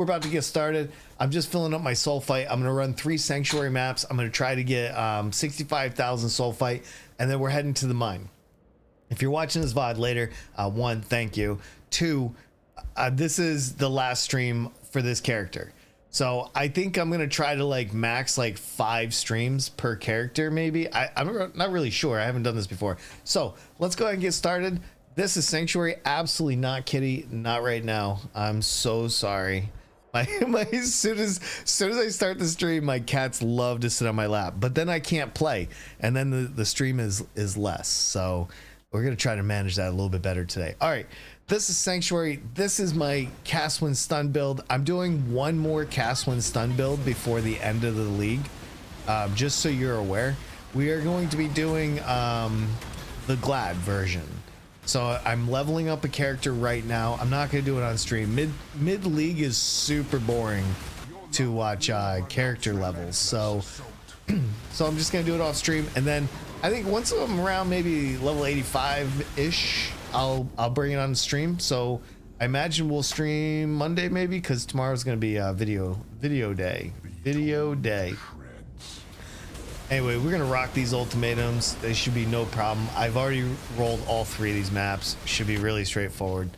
we're about to get started. I'm just filling up my soul fight. I'm gonna run 3 sanctuary maps. I'm gonna try to get 65,000 soul fight, and then we're heading to the mine. If you're watching this VOD later, 1, thank you. 2, this is the last stream for this character. So I think I'm gonna try to like max like 5 streams per character, maybe. I'm not really sure. I haven't done this before. So let's go ahead and get started. This is Sanctuary. Absolutely not, Kitty. Not right now. I'm so sorry. As soon as I start the stream, my cats love to sit on my lap, but then I can't play, and then the stream is less. So we're gonna try to manage that a little bit better today. All right, this is Sanctuary. This is my cast when stun build. I'm doing one more cast when stun build before the end of the league, just so you're aware. We are going to be doing the Glad version. So I'm leveling up a character right now. I'm not going to do it on stream. Mid league is super boring to watch character levels. So I'm just going to do it off stream. And then I think once I'm around maybe level 85-ish, I'll bring it on stream. So I imagine we'll stream Monday maybe, because tomorrow's going to be video day. Anyway, we're gonna rock these ultimatums. They should be no problem. I've already rolled all 3 of these maps. Should be really straightforward.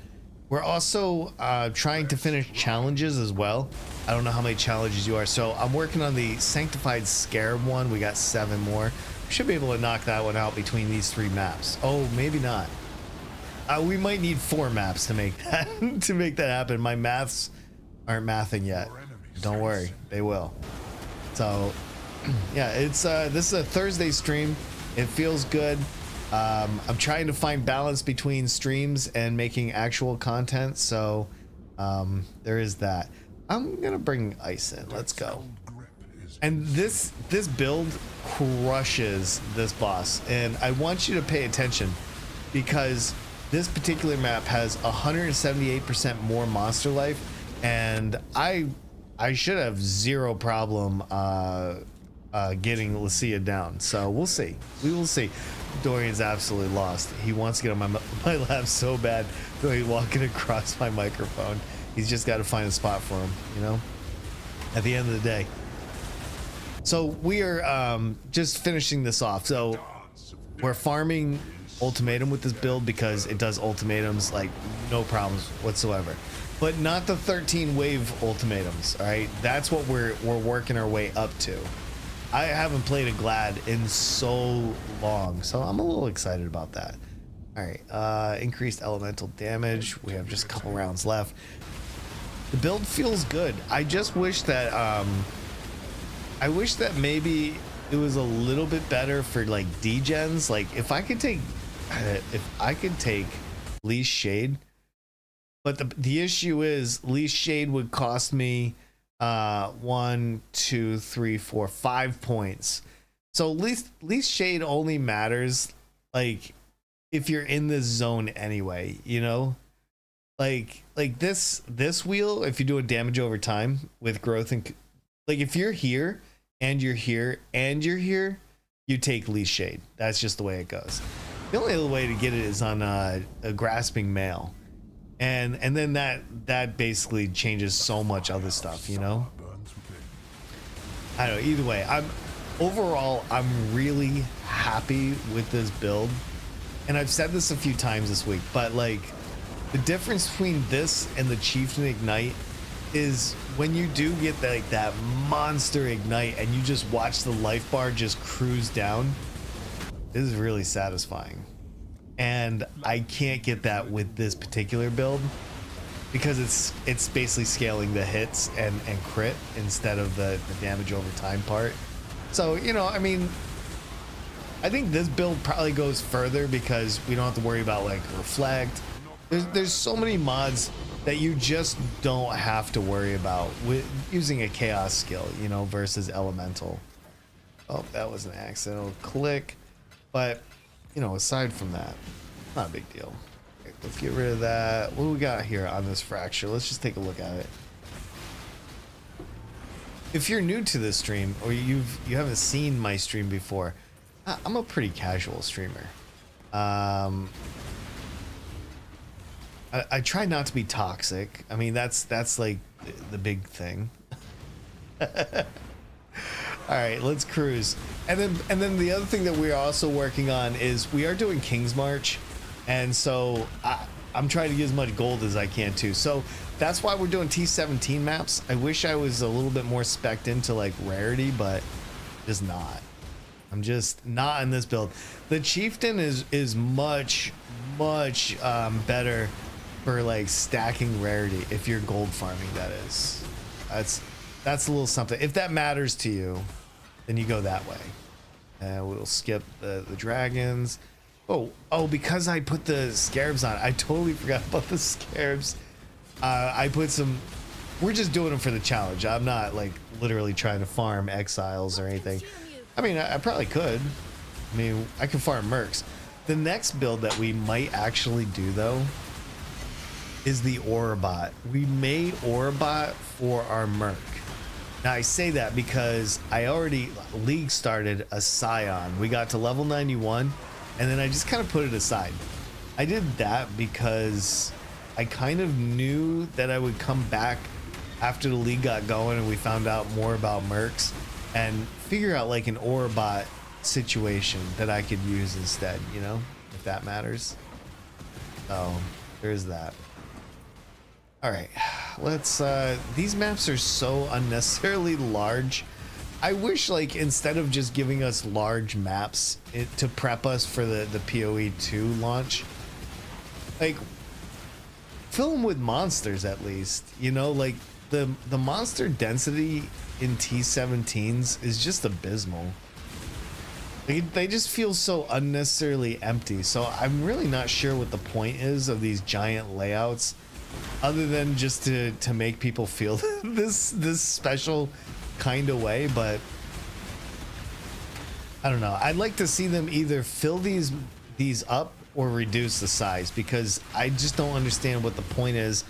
We're also trying to finish challenges as well. I don't know how many challenges you are. So I'm working on the Sanctified Scarab one. We got 7 more. Should be able to knock that one out between these 3 maps. Oh, maybe not. We might need 4 maps to make that to make that happen. My maths aren't mathing yet. Don't worry, they will. So yeah, it's this is a Thursday stream. It feels good. I'm trying to find balance between streams and making actual content, so there is that. I'm gonna bring ice in. Let's go. And this build crushes this boss, and I want you to pay attention because this particular map has 178% more monster life, and I should have 0 problem getting Lucia down. So we'll see. We will see. Dorian's absolutely lost. He wants to get on my lap so bad. He's walking across my microphone. He's just got to find a spot for him, you know, at the end of the day. So we are just finishing this off. So we're farming ultimatum with this build because it does ultimatums like no problems whatsoever, but not the 13 wave ultimatums. All right, that's what we're working our way up to. I haven't played a Glad in so long, so I'm a little excited about that. All right, increased elemental damage. We have just a couple rounds left. The build feels good. I just wish that maybe it was a little bit better for like degens. Like if I could take Leash Shade, but the issue is Leash Shade would cost me 1, 2, 3, 4, 5 points. So least shade only matters like if you're in this zone anyway, you know, like this wheel, if you're doing damage over time with growth, and like if you're here and you're here and you're here, you take least shade. That's just the way it goes. The only other way to get it is on a grasping male. And then that basically changes so much other stuff, you know. I don't know. Either way, I'm really happy with this build, and I've said this a few times this week. But like, the difference between this and the Chieftain Ignite is when you do get that monster ignite, and you just watch the life bar just cruise down. This is really satisfying. And I can't get that with this particular build because it's basically scaling the hits and crit instead of the damage over time part. So, you know, I mean, I think this build probably goes further because we don't have to worry about like reflect. There's so many mods that you just don't have to worry about with using a chaos skill, you know, versus elemental. Oh, that was an accidental click. But you know, aside from that, not a big deal. Okay, let's get rid of that. What do we got here on this fracture? Let's just take a look at it. If you're new to this stream or you haven't seen my stream before, I'm a pretty casual streamer. I try not to be toxic. I mean, that's like the big thing. All right, let's cruise. And then the other thing that we're also working on is we are doing King's March, and so I'm trying to get as much gold as I can too. So that's why we're doing T17 maps. I wish I was a little bit more spec'd into like rarity, but just not. I'm just not in this build. The Chieftain is much better for like stacking rarity if you're gold farming. That is, that's a little something. If that matters to you, then you go that way. And we'll skip the dragons. Oh, because I put the scarabs on, I totally forgot about the scarabs. I put some. We're just doing them for the challenge. I'm not like literally trying to farm exiles or anything. I mean, I probably could. I mean, I can farm mercs. The next build that we might actually do though is the Aurabot. We made Aurabot for our merc. Now I say that because I already league started a Scion. We got to level 91 and then I just kind of put it aside. I did that because I kind of knew that I would come back after the league got going and we found out more about mercs and figure out like an Aurabot situation that I could use instead, you know, if that matters. So there's that. All right, let's these maps are so unnecessarily large. I wish like instead of just giving us large maps to prep us for the PoE 2 launch, like fill them with monsters at least, you know, like the monster density in T17s is just abysmal. They just feel so unnecessarily empty. So I'm really not sure what the point is of these giant layouts, other than just to make people feel this special kind of way. But I don't know. I'd like to see them either fill these up or reduce the size, because I just don't understand what the point is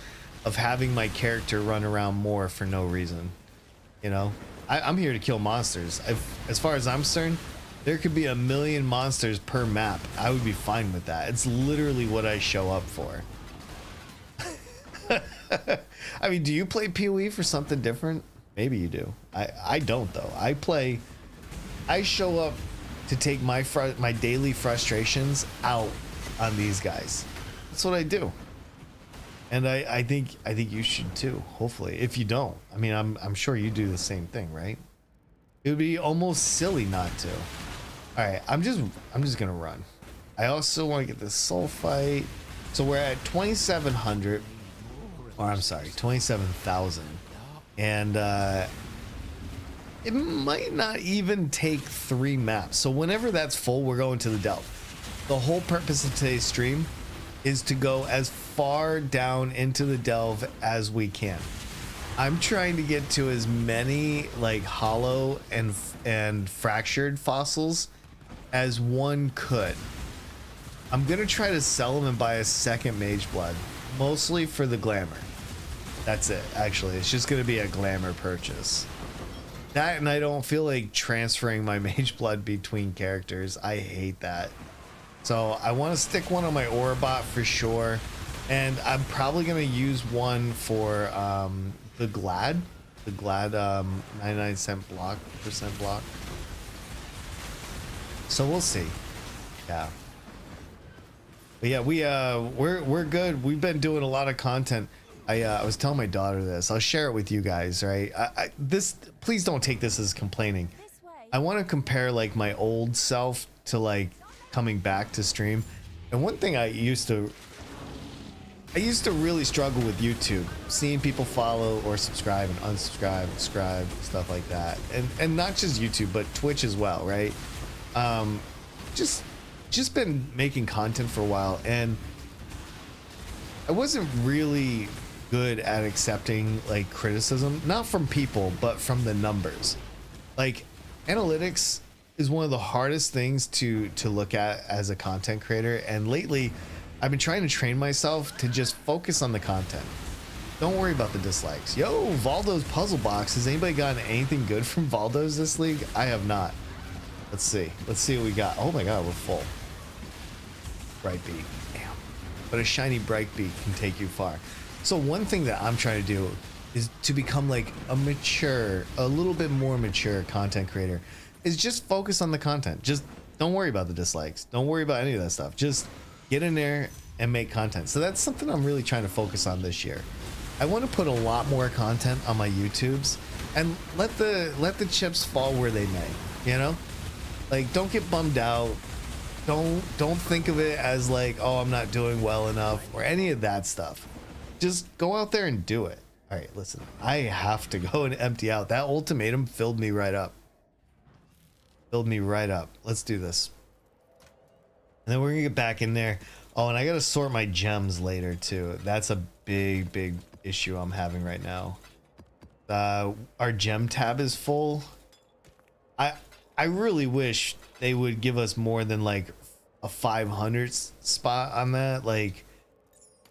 of having my character run around more for no reason. You know, I'm here to kill monsters. As far as I'm concerned, there could be 1 million monsters per map. I would be fine with that. It's literally what I show up for. I mean, do you play PoE for something different? Maybe you do. I don't though. I show up to take my daily frustrations out on these guys. That's what I do. And I think you should too, hopefully. If you don't, I mean, I'm sure you do the same thing, right? It would be almost silly not to. All right, I'm just gonna run. I also want to get this sulfite. So we're at 2,700, or I'm sorry, 27,000, and it might not even take 3 maps. So whenever that's full, we're going to the Delve. The whole purpose of today's stream is to go as far down into the Delve as we can. I'm trying to get to as many like hollow and fractured fossils as one could. I'm gonna try to sell them and buy a second mage blood, mostly for the glamour. That's it. Actually, it's just gonna be a glamour purchase. That, and I don't feel like transferring my mage blood between characters. I hate that. So I want to stick one on my Aurabot for sure, and I'm probably gonna use one for the Glad 99% block. So we'll see. Yeah. But yeah, we're good. We've been doing a lot of content. I was telling my daughter this. I'll share it with you guys, right? This, please don't take this as complaining. I want to compare like my old self to like coming back to stream. And one thing I used to really struggle with YouTube, seeing people follow or subscribe and unsubscribe, subscribe, stuff like that. And not just YouTube, but Twitch as well, right? Just been making content for a while, and I wasn't really good at accepting like criticism, not from people, but from the numbers. Like analytics is one of the hardest things to look at as a content creator, and lately I've been trying to train myself to just focus on the content. Don't worry about the dislikes. Yo, Valdo's puzzle box. Has anybody gotten anything good from Valdo's this league? I have not. Let's see what we got. Oh my god, we're full. Bright beat. Damn. But a shiny bright beat can take you far. So one thing that I'm trying to do is to become like a little bit more mature content creator, is just focus on the content. Just don't worry about the dislikes. Don't worry about any of that stuff. Just get in there and make content. So that's something I'm really trying to focus on this year. I want to put a lot more content on my YouTubes and let the chips fall where they may, you know? Like, don't get bummed out. Don't think of it as like, oh, I'm not doing well enough or any of that stuff. Just go out there and do it. All right, listen, I have to go and empty out. That ultimatum filled me right up. Filled me right up. Let's do this. And then we're gonna get back in there. Oh, and I gotta sort my gems later too. That's a big issue I'm having right now. Our gem tab is full. I really wish they would give us more than like a 500 spot on that. Like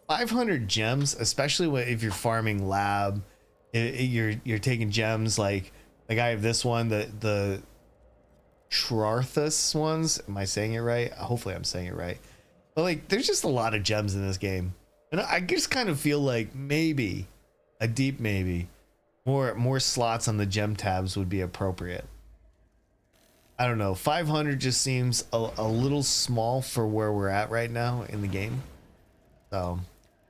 500 gems, especially if you're farming lab, you're taking gems like I have this one, the Trarthus ones. Am I saying it right? Hopefully I'm saying it right. But like, there's just a lot of gems in this game, and I just kind of feel like maybe a deep maybe more slots on the gem tabs would be appropriate. I don't know. 500 just seems a little small for where we're at right now in the game. So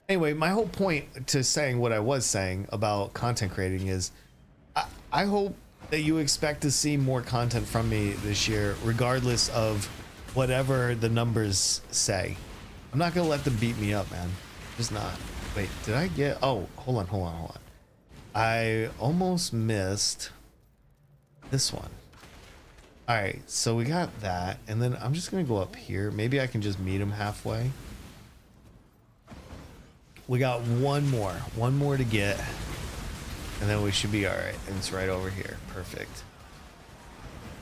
anyway, my whole point to saying what I was saying about content creating is I hope that you expect to see more content from me this year, regardless of whatever the numbers say. I'm not gonna let them beat me up, man. Just not. Wait, did I get... Oh, hold on. I almost missed this one. All right, so we got that, and then I'm just gonna go up here. Maybe I can just meet him halfway. We got one more to get, and then we should be all right. And it's right over here. Perfect.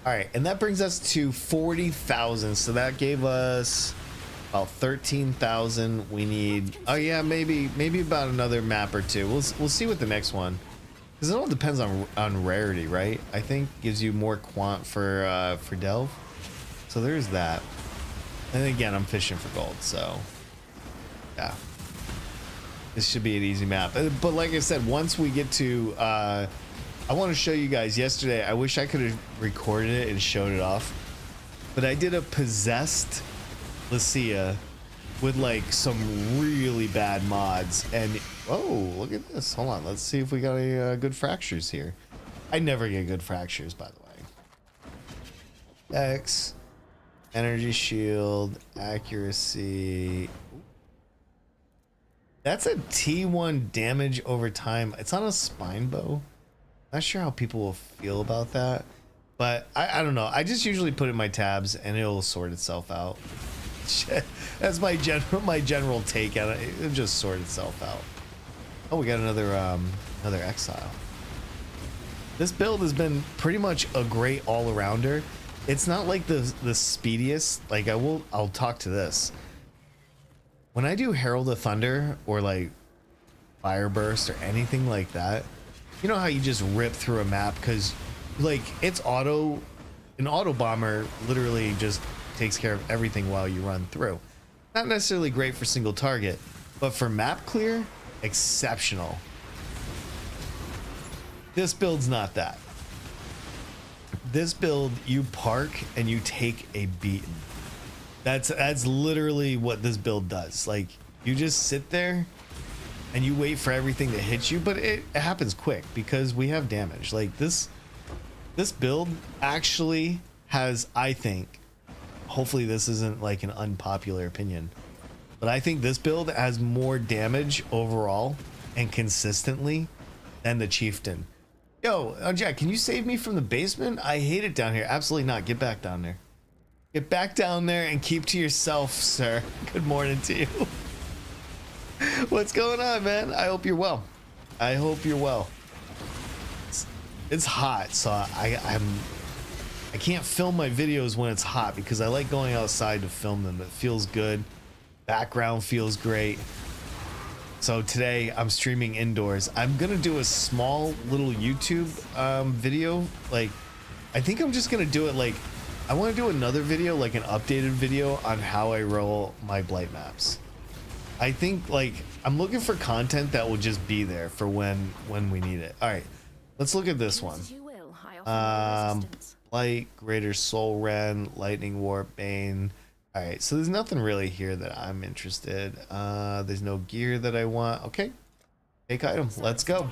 All right, and that brings us to 40,000. So that gave us about 13,000. We need, oh yeah, maybe about another map or two. We'll see what the next one, because it all depends on rarity, right? I think gives you more quant for delve. So there's that. And again, I'm fishing for gold, so yeah. This should be an easy map. But like I said, once we get to I want to show you guys yesterday. I wish I could have recorded it and showed it off, but I did a possessed Lucia with like some really bad mods, and oh, look at this. Hold on, let's see if we got any good fractures here. I never get good fractures, by the way. X, energy shield, accuracy. That's a T1 damage over time. It's on a spine bow. Not sure how people will feel about that, but I don't know. I just usually put it in my tabs and it'll sort itself out. That's my general take on it. It'll just sort itself out. Oh, we got another Exile. This build has been pretty much a great all-arounder. It's not like the speediest. Like I'll talk to this. When I do Herald of Thunder or like Fire Burst or anything like that, you know how you just rip through a map because like it's an auto bomber literally just takes care of everything while you run through. Not necessarily great for single target, but for map clear, exceptional. This build's not that. This build, you park and you take a beating. That's literally what this build does. Like, you just sit there and you wait for everything to hit you, but it happens quick because we have damage. Like this build actually has, I think, hopefully this isn't like an unpopular opinion, but I think this build has more damage overall and consistently than the Chieftain. Yo, Jack, can you save me from the basement? I hate it down here. Absolutely not. Get back down there. Get back down there and keep to yourself, sir. Good morning to you. What's going on, man? I hope you're well. I hope you're well. It's hot, so I can't film my videos when it's hot because I like going outside to film them. It feels good. Background feels great. So today I'm streaming indoors. I'm gonna do a small little YouTube video. Like, I think I'm just gonna do it like, I want to do another video, like an updated video on how I roll my blight maps. I think like I'm looking for content that will just be there for when we need it. All right, let's look at this one. Light, Greater Soul Rend, Lightning Warp, Bane. All right, so there's nothing really here that I'm interested. There's no gear that I want. Okay, fake item. Let's go.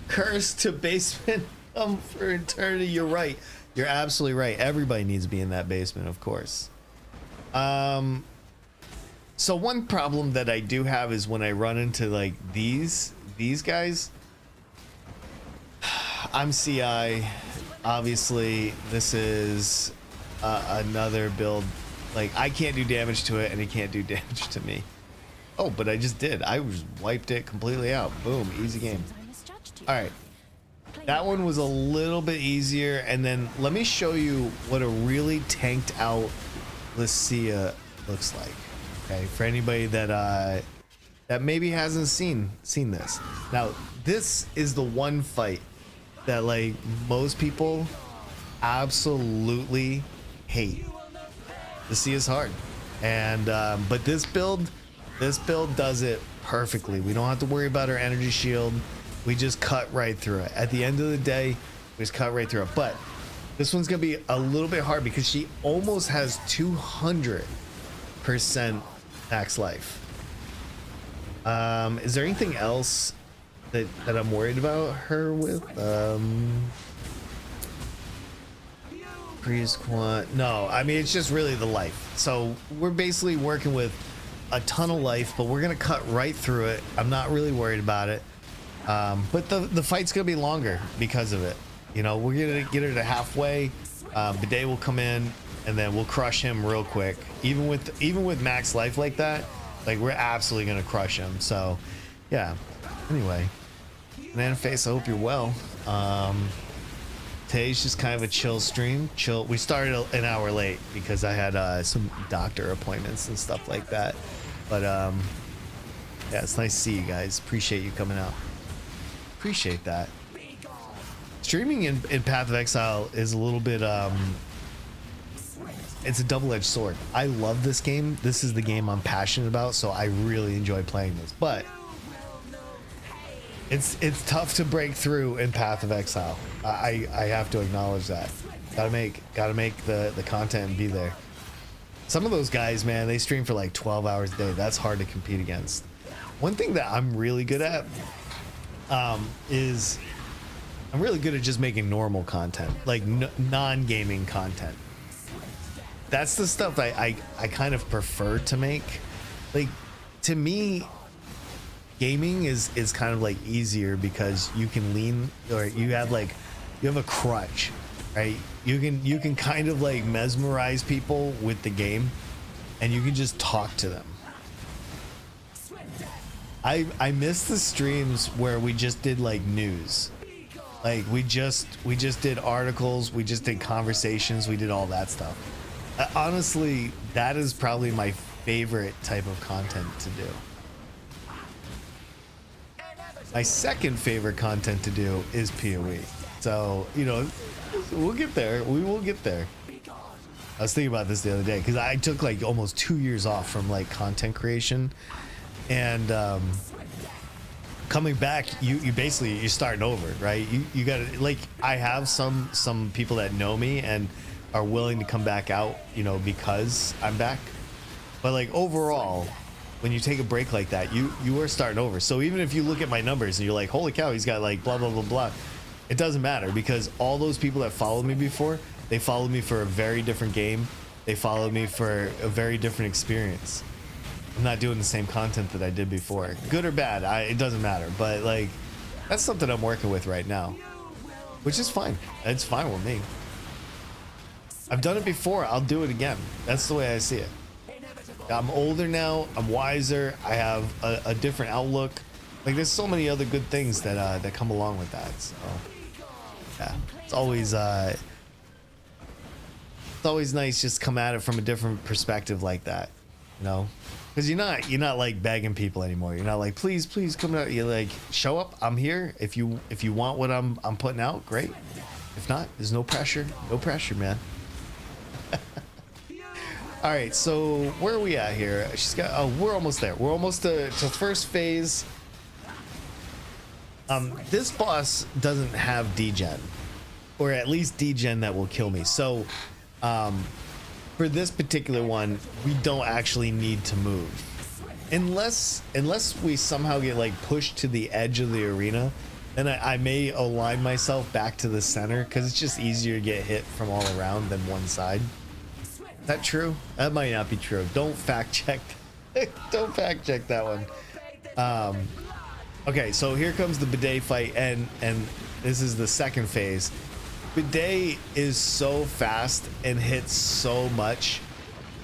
Curse to basement for eternity. You're right. You're absolutely right. Everybody needs to be in that basement, of course. So one problem that I do have is when I run into like these guys. I'm CI. Obviously, this is another build. Like I can't do damage to it, and it can't do damage to me. Oh, but I just did. I just wiped it completely out. Boom, easy game. All right. That one was a little bit easier, and then let me show you what a really tanked out Lycia looks like. Okay, for anybody that that maybe hasn't seen this. Now, this is the one fight that like most people absolutely hate. Lycia's hard, and but this build does it perfectly. We don't have to worry about our energy shield. We just cut right through it. At the end of the day, we just cut right through it. But this one's gonna be a little bit hard because she almost has 200% max life. Is there anything else that I'm worried about her with? Priest Quant. No, I mean it's just really the life. So we're basically working with a ton of life, but we're gonna cut right through it. I'm not really worried about it. But the fight's gonna be longer because of it. You know, we're gonna get her to halfway. Bidet will come in, and then we'll crush him real quick. Even with max life like that, like we're absolutely gonna crush him. So, yeah. Anyway, Banana Face, I hope you're well. Today's just kind of a chill stream. Chill. We started an hour late because I had some doctor appointments and stuff like that. But yeah, it's nice to see you guys. Appreciate you coming out. Appreciate that. Streaming in Path of Exile is a little bit it's a double-edged sword. I love this game. This is the game I'm passionate about, so I really enjoy playing this. But it's tough to break through in Path of Exile. I have to acknowledge that. Gotta make the content and be there. Some of those guys, man, they stream for like 12 hours a day. That's hard to compete against. One thing that I'm really good at is I'm really good at just making normal content, like non-gaming content. That's the stuff I kind of prefer to make. Like, to me, gaming is kind of like easier because you can lean, or you have a crutch, right? You can kind of like mesmerize people with the game, and you can just talk to them. I miss the streams where we just did like news. Like we just did articles, we just did conversations, we did all that stuff. Honestly, that is probably my favorite type of content to do. My second favorite content to do is PoE. So, you know, we'll get there. We will get there. I was thinking about this the other day because I took like almost 2 years off from like content creation, and coming back, you basically you're starting over, right? You got to, like, I have some people that know me and are willing to come back out, you know, because I'm back. But like overall, when you take a break like that, you are starting over. So even if you look at my numbers and you're like, holy cow, he's got like blah blah blah blah, it doesn't matter because all those people that followed me before, they followed me for a very different game. They followed me for a very different experience. I'm not doing the same content that I did before, good or bad. It doesn't matter. But like, that's something I'm working with right now, which is fine. It's fine with me. I've done it before. I'll do it again. That's the way I see it. I'm older now. I'm wiser. I have a different outlook. Like there's so many other good things that come along with that. So yeah, it's always nice just to come at it from a different perspective like that, you know, because you're not like begging people anymore. You're not like, please come out. You're like, show up. I'm here. If you want what I'm putting out, great. If not, there's no pressure. No pressure, man. All right, so where are we at here? She's got, oh, we're almost there. We're almost to first phase. This boss doesn't have degen, or at least degen that will kill me. So for this particular one, we don't actually need to move. Unless we somehow get like pushed to the edge of the arena, then I may align myself back to the center, because it's just easier to get hit from all around than one side. Is that true? That might not be true. Don't fact check. Don't fact check that one. Okay, so here comes the bidet fight, and this is the second phase. Bidet is so fast and hits so much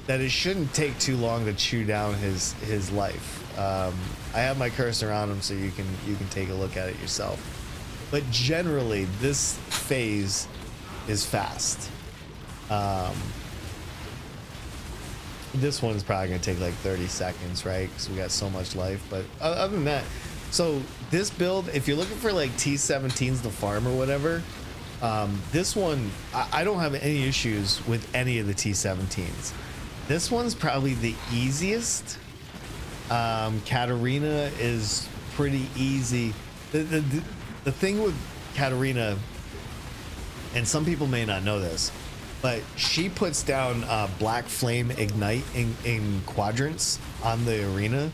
that it shouldn't take too long to chew down his life. I have my cursor on him so you can take a look at it yourself. But generally, this phase is fast. This one's probably gonna take like 30 seconds, right? Because we got so much life. But other than that, so this build, if you're looking for like T17s to farm or whatever, this one, I don't have any issues with any of the T17s. This one's probably the easiest. Katarina is pretty easy. The thing with Katarina, and some people may not know this, but she puts down black flame ignite in quadrants on the arena.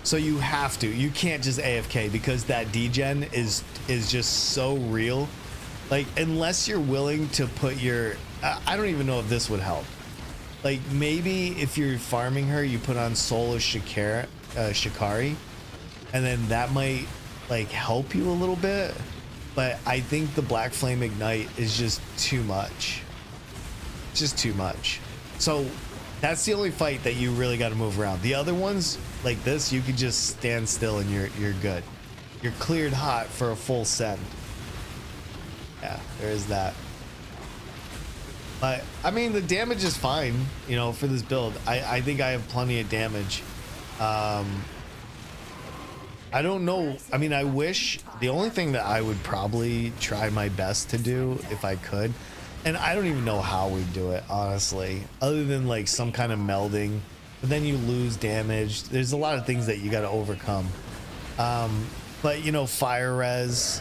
So you have to, you can't just AFK, because that degen is just so real. Like, unless you're willing to put your, I don't even know if this would help. Like, maybe if you're farming her, you put on Soul of Shikari, and then that might like help you a little bit. But I think the black flame ignite is just too much. Just too much. So that's the only fight that you really got to move around. The other ones like this, you could just stand still and you're good. You're cleared hot for a full send. Yeah, there is that. But I mean, the damage is fine, you know, for this build. I think I have plenty of damage. I don't know. I mean, I wish, the only thing that I would probably try my best to do if I could, and I don't even know how we do it, honestly, other than like some kind of melding, but then you lose damage. There's a lot of things that you got to overcome. But you know, fire res,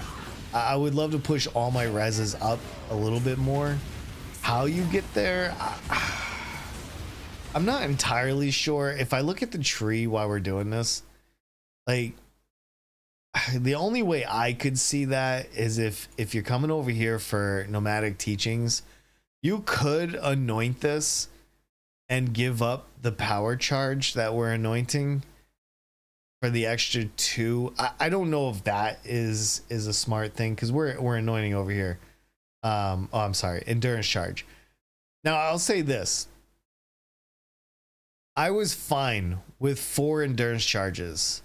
I would love to push all my reses up a little bit more. How you get there, I'm not entirely sure. If I look at the tree while we're doing this, like, the only way I could see that is if you're coming over here for nomadic teachings, you could anoint this and give up the power charge that we're anointing for the extra 2. I don't know if that is a smart thing, because we're anointing over here. Oh, I'm sorry, endurance charge. Now I'll say this. I was fine with 4 endurance charges.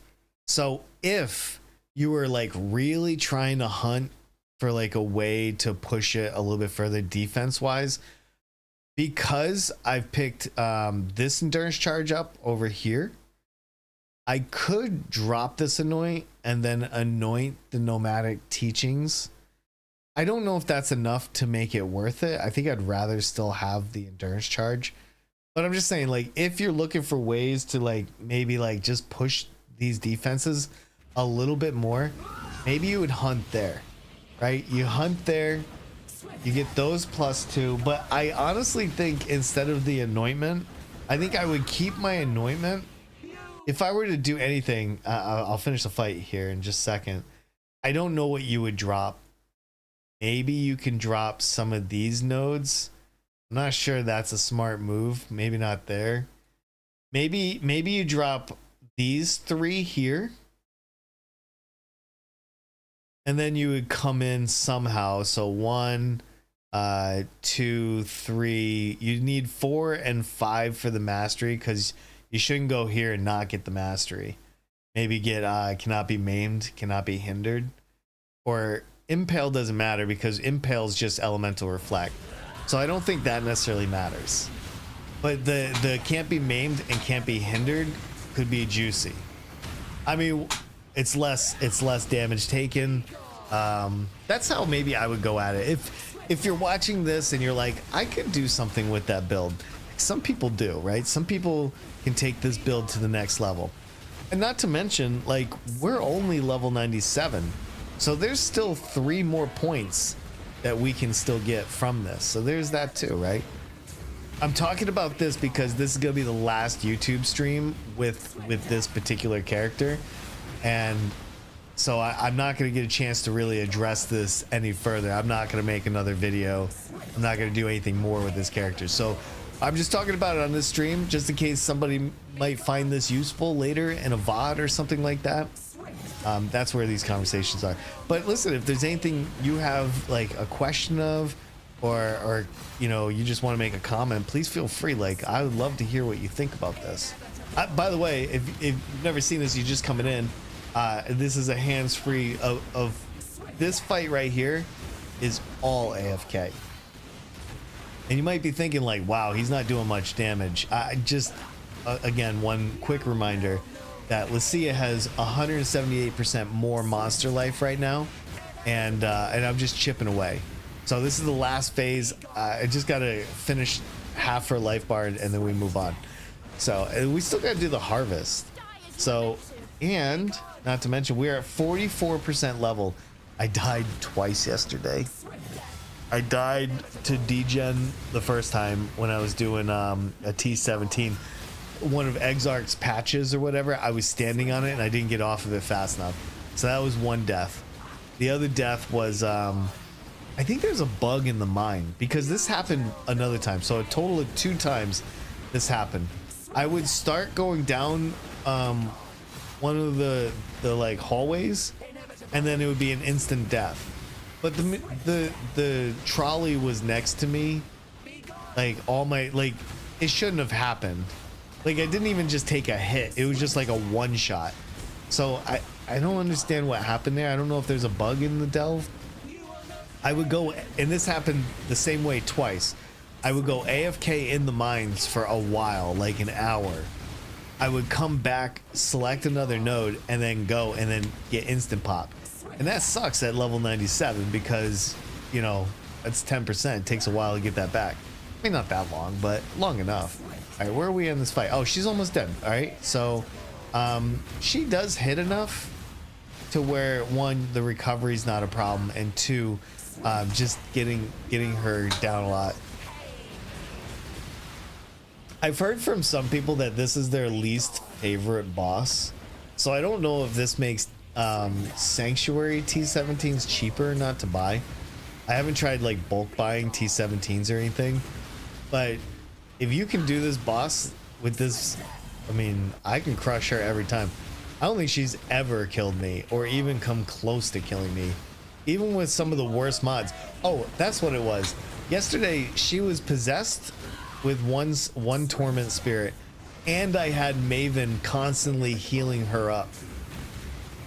So if you were like really trying to hunt for like a way to push it a little bit further defense wise, because I've picked this endurance charge up over here, I could drop this anoint and then anoint the nomadic teachings. I don't know if that's enough to make it worth it. I think I'd rather still have the endurance charge. But I'm just saying, like, if you're looking for ways to like maybe like just push these defenses a little bit more, maybe you would hunt there, right? You hunt there, you get those +2. But I honestly think instead of the anointment, I think I would keep my anointment. If I were to do anything, I'll finish the fight here in just a second. I don't know what you would drop. Maybe you can drop some of these nodes. I'm not sure that's a smart move. Maybe not there. Maybe you drop these 3 here, and then you would come in somehow. So 1, 2, 3. You need 4 and 5 for the mastery, because you shouldn't go here and not get the mastery. Maybe get cannot be maimed, cannot be hindered, or impale doesn't matter, because impale is just elemental reflect. So I don't think that necessarily matters. But the can't be maimed and can't be hindered could be juicy. I mean, it's less damage taken. That's how maybe I would go at it. If you're watching this and you're like, I could do something with that build, some people do, right? Some people can take this build to the next level. And not to mention, like, we're only level 97. So there's still 3 more points that we can still get from this. So there's that too, right? I'm talking about this because this is gonna be the last YouTube stream with this particular character. And so I'm not gonna get a chance to really address this any further. I'm not gonna make another video. I'm not gonna do anything more with this character. So I'm just talking about it on this stream just in case somebody might find this useful later in a VOD or something like that. That's where these conversations are. But listen, if there's anything you have like a question of, or you know, you just want to make a comment, please feel free. Like, I would love to hear what you think about this. By the way, if you've never seen this, you're just coming in. This is a hands-free of this fight right here is all AFK. And you might be thinking like, wow, he's not doing much damage. I just, again, one quick reminder that Lucia has 178% more monster life right now. And I'm just chipping away. So this is the last phase. I just got to finish half her life bar and then we move on. So we still got to do the harvest. So, and not to mention, we're at 44% level. I died twice yesterday. I died to degen the first time when I was doing a T17. One of Exarch's patches or whatever. I was standing on it and I didn't get off of it fast enough. So that was one death. The other death was, I think there's a bug in the mine because this happened another time. So a total of 2 times this happened. I would start going down one of the like hallways and then it would be an instant death. But the trolley was next to me. Like all my, like, it shouldn't have happened. Like I didn't even just take a hit. It was just like a one shot. So I don't understand what happened there. I don't know if there's a bug in the delve. I would go, and this happened the same way twice. I would go AFK in the mines for a while, like an hour. I would come back, select another node, and then go and then get instant pop. And that sucks at level 97 because, you know, that's 10%. It takes a while to get that back. I mean, not that long, but long enough. All right, where are we in this fight? Oh, she's almost dead. All right, so she does hit enough to where, 1, the recovery's not a problem, and 2, just getting her down a lot. I've heard from some people that this is their least favorite boss, so I don't know if this makes Sanctuary T17s cheaper not to buy. I haven't tried like bulk buying T17s or anything, but if you can do this boss with this, I mean, I can crush her every time. I don't think she's ever killed me or even come close to killing me, even with some of the worst mods. Oh, that's what it was. Yesterday she was possessed with one torment spirit, and I had Maven constantly healing her up,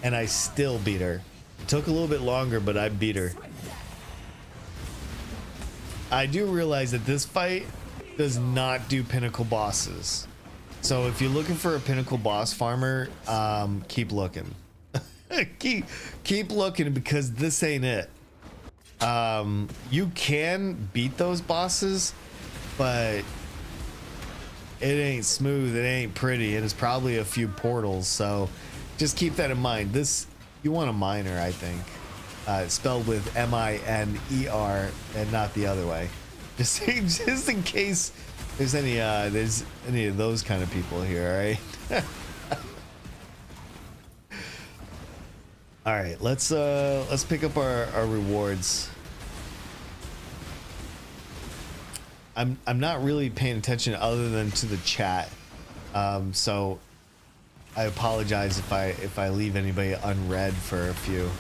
and I still beat her. It took a little bit longer, but I beat her. I do realize that this fight does not do pinnacle bosses, so if you're looking for a pinnacle boss farmer, keep looking. keep looking, because this ain't it. You can beat those bosses, but it ain't smooth, it ain't pretty, and it's probably a few portals, so just keep that in mind. This, you want a miner, I think. It's spelled with M-I-N-E-R and not the other way. Just in case there's any of those kind of people here, all right? All right, let's pick up our rewards. I'm not really paying attention other than to the chat, so I apologize if I leave anybody unread for a few.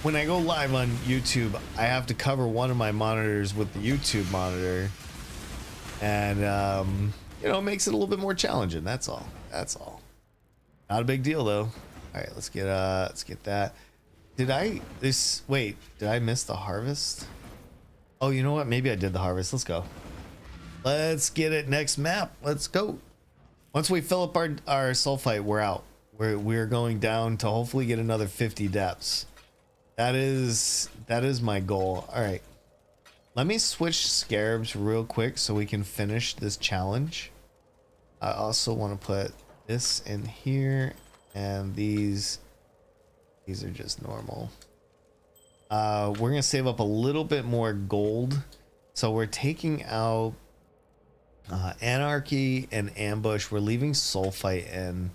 When I go live on YouTube, I have to cover one of my monitors with the YouTube monitor, and you know, it makes it a little bit more challenging. That's all. That's all. Not a big deal though. All right, let's get that. Did I miss the harvest? Oh, you know what? Maybe I did the harvest. Let's go. Let's get it. Next map. Let's go. Once we fill up our sulfite, we're out. We're going down to hopefully get another 50 depths. That is my goal. All right. Let me switch scarabs real quick so we can finish this challenge. I also want to put this in here, and these are just normal. We're gonna save up a little bit more gold, so we're taking out Anarchy and Ambush. We're leaving Sulfite in.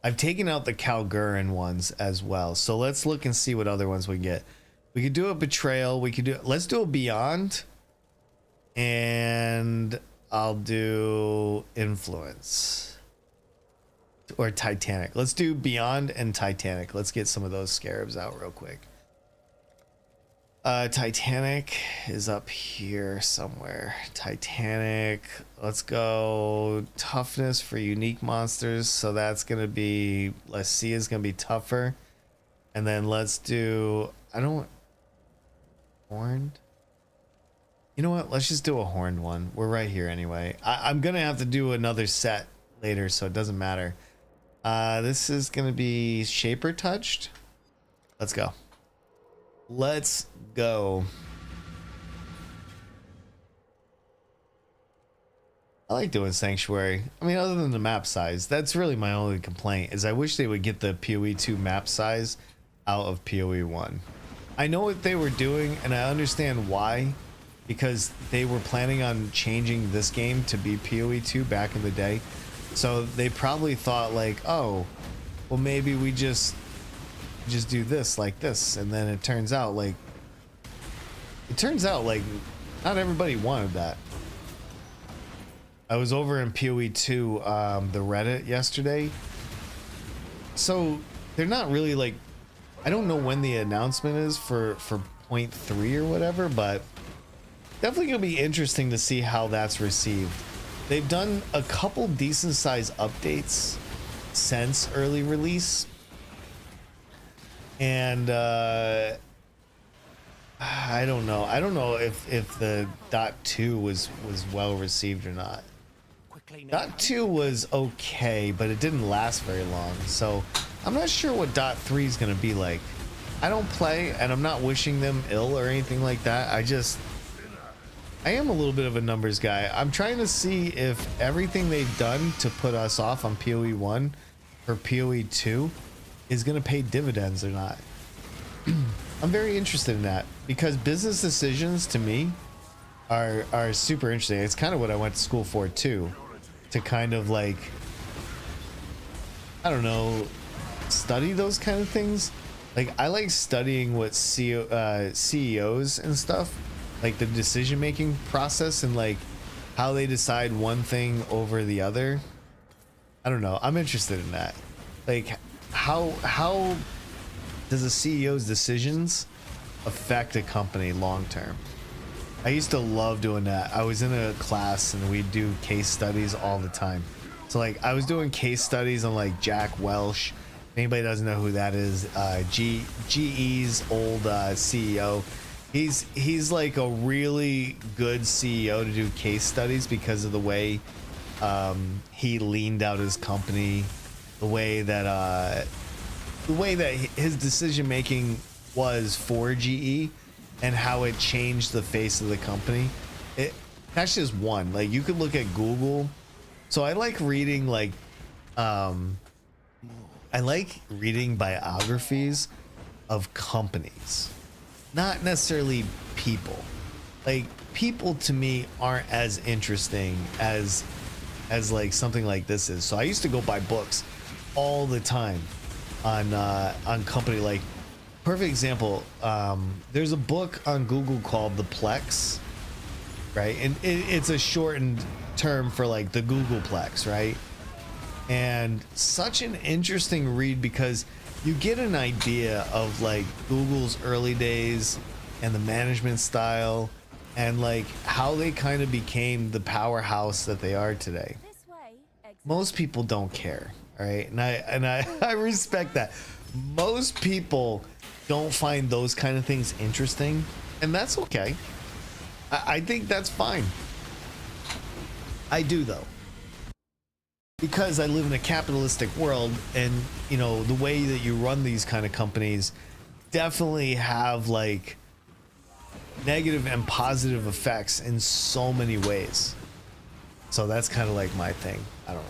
I've taken out the Calguran ones as well, so let's look and see what other ones we get. We could do a Betrayal. We could do, let's do a Beyond, and I'll do Influence or Titanic. Let's do Beyond and Titanic. Let's get some of those scarabs out real quick. Titanic is up here somewhere. Titanic. Let's go toughness for unique monsters. So that's gonna be, let's see, is gonna be tougher. And then let's do, I don't, horned. You know what? Let's just do a horned one. We're right here anyway. I'm gonna have to do another set later, so it doesn't matter. This is gonna be Shaper Touched. Let's go. Let's go. I like doing Sanctuary. I mean, other than the map size, that's really my only complaint, is I wish they would get the PoE 2 map size out of PoE 1. I know what they were doing, and I understand why, because they were planning on changing this game to be PoE 2 back in the day. So they probably thought like, oh, well, maybe we just do this like this, and then it turns out like not everybody wanted that. I was over in PoE 2 the Reddit yesterday, so they're not really like, I don't know when the announcement is for 0.3 or whatever, but definitely gonna be interesting to see how that's received. They've done a couple decent sized updates since early release, and I don't know if the .2 was well received or not. .2 was okay, but it didn't last very long, so I'm not sure what .3 is gonna be like. I don't play, and I'm not wishing them ill or anything like that. I am a little bit of a numbers guy. I'm trying to see if everything they've done to put us off on PoE 1 or PoE 2 is going to pay dividends or not. I'm very interested in that, because business decisions to me are super interesting. It's kind of what I went to school for too, to kind of like, I don't know, study those kind of things. Like, I like studying what CEOs and stuff, like the decision making process, and like how they decide one thing over the other. I don't know, I'm interested in that. Like, how does a CEO's decisions affect a company long term? I used to love doing that. I was in a class and we'd do case studies all the time. So like, I was doing case studies on like Jack Welch. If anybody doesn't know who that is, GE's old CEO. He's like a really good CEO to do case studies because of the way he leaned out his company, the way that his decision making was for GE, and how it changed the face of the company. That's just one. Like, you could look at Google. So I like reading like biographies of companies. Not necessarily people. Like, people to me aren't as interesting as like something like this is. So I used to go buy books all the time on company. Like, perfect example, there's a book on Google called The Plex, right? And it's a shortened term for like the Googleplex, right? And such an interesting read, because you get an idea of like Google's early days and the management style, and like how they kind of became the powerhouse that they are today. Most people don't care, all right? And I respect that. Most people don't find those kind of things interesting, and that's okay. I think that's fine. I do, though, because I live in a capitalistic world, and you know, the way that you run these kind of companies, definitely have like negative and positive effects in so many ways. So that's kind of like my thing. I don't know.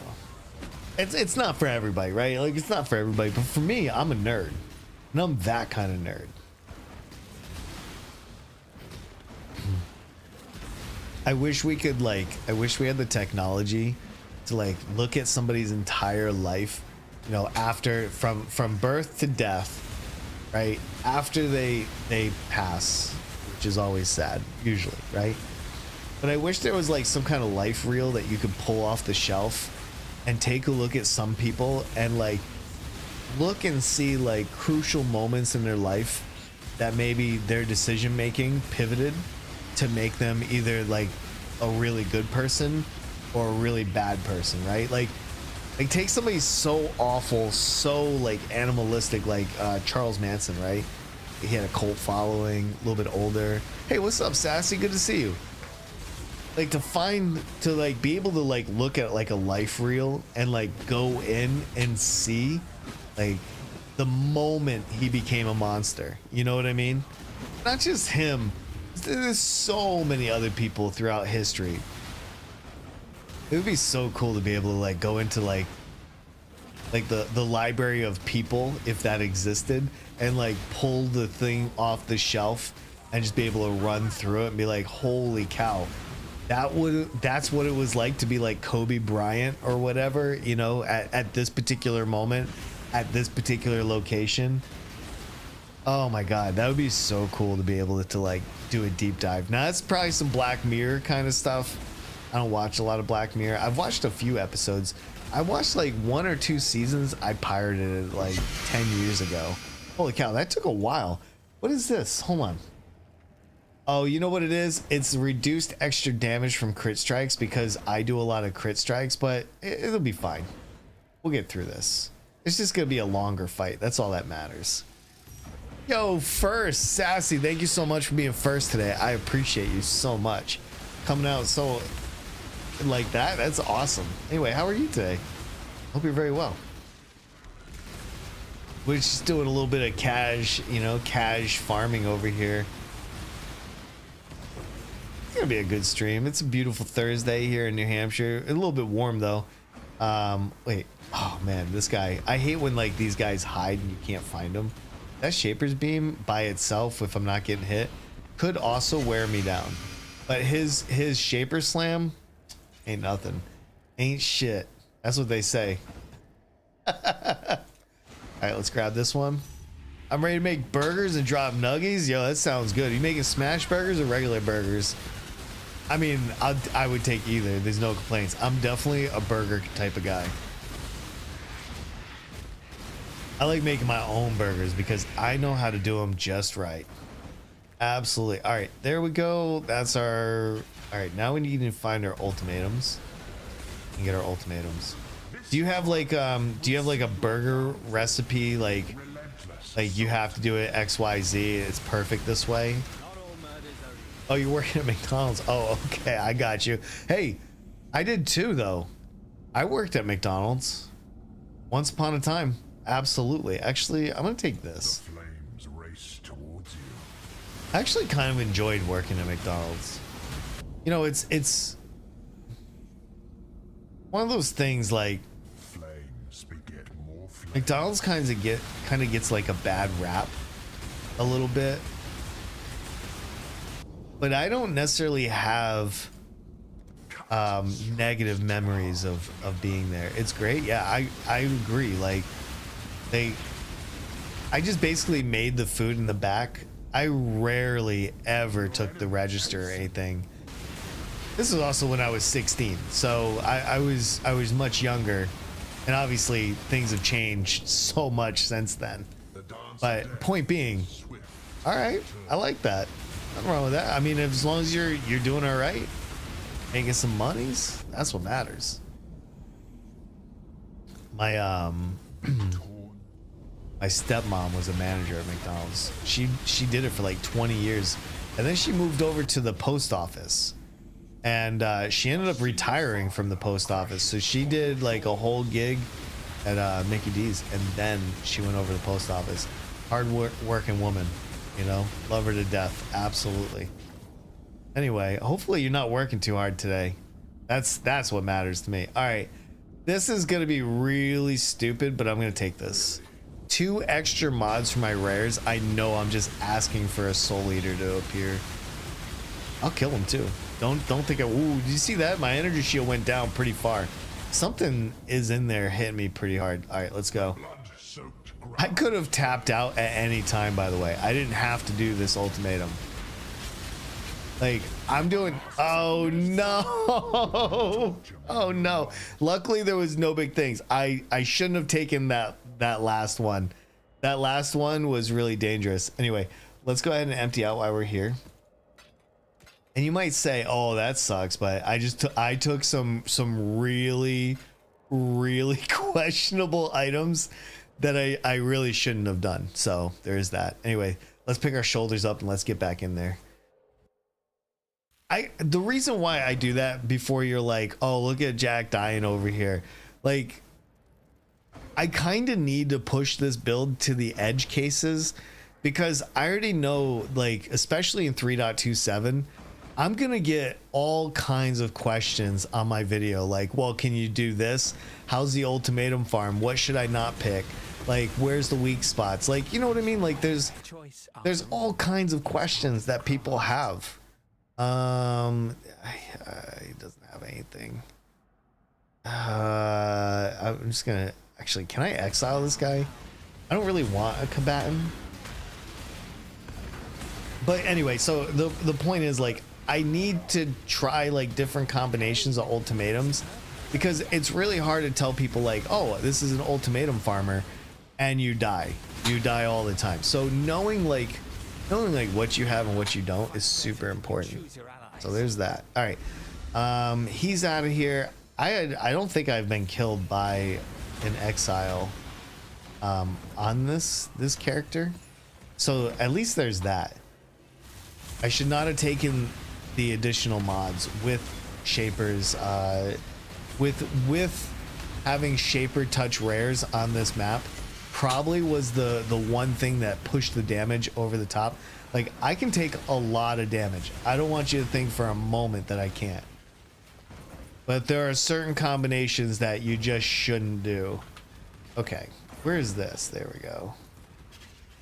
It's not for everybody, right? Like it's not for everybody, but for me, I'm a nerd. And I'm that kind of nerd. I wish we could I wish we had the technology to like look at somebody's entire life, you know, after from birth to death, right? After they pass, which is always sad, usually, right? But I wish there was like some kind of life reel that you could pull off the shelf and take a look at some people and like look and see like crucial moments in their life that maybe their decision making pivoted to make them either like a really good person or a really bad person, right? Like take somebody so awful, so like animalistic, like Charles Manson, right? He had a cult following, a little bit older. Hey, what's up, Sassy? Good to see you. Like to like be able to like look at like a life reel and like go in and see like the moment he became a monster. You know what I mean? Not just him. There's so many other people throughout history. It would be so cool to be able to like go into like the library of people, if that existed, and like pull the thing off the shelf and just be able to run through it and be like, holy cow, that's what it was like to be like Kobe Bryant or whatever, you know, at this particular moment, at this particular location. Oh my god, that would be so cool to be able to like do a deep dive. Now that's probably some Black Mirror kind of stuff. I don't watch a lot of Black Mirror. I've watched a few episodes. I watched like 1 or 2 seasons. I pirated it like 10 years ago. Holy cow, that took a while. What is this? Hold on. Oh, you know what it is? It's reduced extra damage from crit strikes because I do a lot of crit strikes, but it'll be fine. We'll get through this. It's just gonna be a longer fight. That's all that matters. Yo, first, Sassy, thank you so much for being first today. I appreciate you so much. Coming out so like that, that's awesome. Anyway, how are you today? Hope you're very well. We're just doing a little bit of cash, you know, cash farming over here. It's gonna be a good stream. It's a beautiful Thursday here in New Hampshire. A little bit warm though. Wait, oh man, this guy. I hate when like these guys hide and you can't find them. That Shaper's Beam by itself, if I'm not getting hit, could also wear me down. But his Shaper Slam ain't nothing. Ain't shit. That's what they say. Alright, let's grab this one. I'm ready to make burgers and drop nuggies. Yo, that sounds good. Are you making smash burgers or regular burgers? I mean, I would take either. There's no complaints. I'm definitely a burger type of guy. I like making my own burgers because I know how to do them just right. Absolutely. All right, there we go. That's our... All right, now we need to find our ultimatums and get our ultimatums. Do you have like a burger recipe like you have to do it XYZ, it's perfect this way? Oh, you're working at McDonald's. Oh, okay, I got you. Hey, I did too though. I worked at McDonald's once upon a time. Absolutely. Actually, I'm gonna take this. The flames race towards you. I actually kind of enjoyed working at McDonald's. You know, it's one of those things like Flames beget more flames. McDonald's kind of gets like a bad rap a little bit. But I don't necessarily have negative memories of being there. It's great. Yeah, I agree. Like I just basically made the food in the back. I rarely ever took the register or anything. This was also when I was 16, so I was much younger, and obviously things have changed so much since then. But point being, all right, I like that. Nothing wrong with that. I mean, as long as you're doing all right, making some monies, that's what matters. My my stepmom was a manager at McDonald's. She did it for like 20 years, and then she moved over to the post office. And she ended up retiring from the post office. So she did like a whole gig at Mickey D's, and then she went over to the post office. working woman, you know, love her to death. Absolutely. Anyway, hopefully you're not working too hard today. That's what matters to me. All right, this is gonna be really stupid, but I'm gonna take this. 2 extra mods for my rares. I know I'm just asking for a soul eater to appear. I'll kill him too. Don't think ooh, did you see that? My energy shield went down pretty far. Something is in there hitting me pretty hard. All right, let's go. I could have tapped out at any time, by the way. I didn't have to do this ultimatum. Like, I'm doing, oh no. Oh no. Luckily there was no big things. I shouldn't have taken that last one. That last one was really dangerous. Anyway, let's go ahead and empty out while we're here. And you might say, oh, that sucks, but I took some really questionable items that I really shouldn't have done. So there's that. Anyway, let's pick our shoulders up and let's get back in there. The reason why I do that before you're like, oh, look at Jack dying over here. Like, I kind of need to push this build to the edge cases because I already know, like, especially in 3.27, I'm gonna get all kinds of questions on my video, like, well, can you do this? How's the ultimatum farm? What should I not pick? Like, where's the weak spots? Like, you know what I mean? Like, there's all kinds of questions that people have. He doesn't have anything. I'm just gonna actually, can I exile this guy? I don't really want a combatant. But anyway, so the point is, like, I need to try like different combinations of ultimatums because it's really hard to tell people like, oh, this is an ultimatum farmer and you die all the time. So knowing what you have and what you don't is super important. So there's that. All right, he's out of here. I don't think I've been killed by an exile on this character, so at least there's that. I should not have taken the additional mods with shapers, with having shaper touch rares on this map probably was the one thing that pushed the damage over the top. Like, I can take a lot of damage. I don't want you to think for a moment that I can't, but there are certain combinations that you just shouldn't do. Okay, where is this? There we go.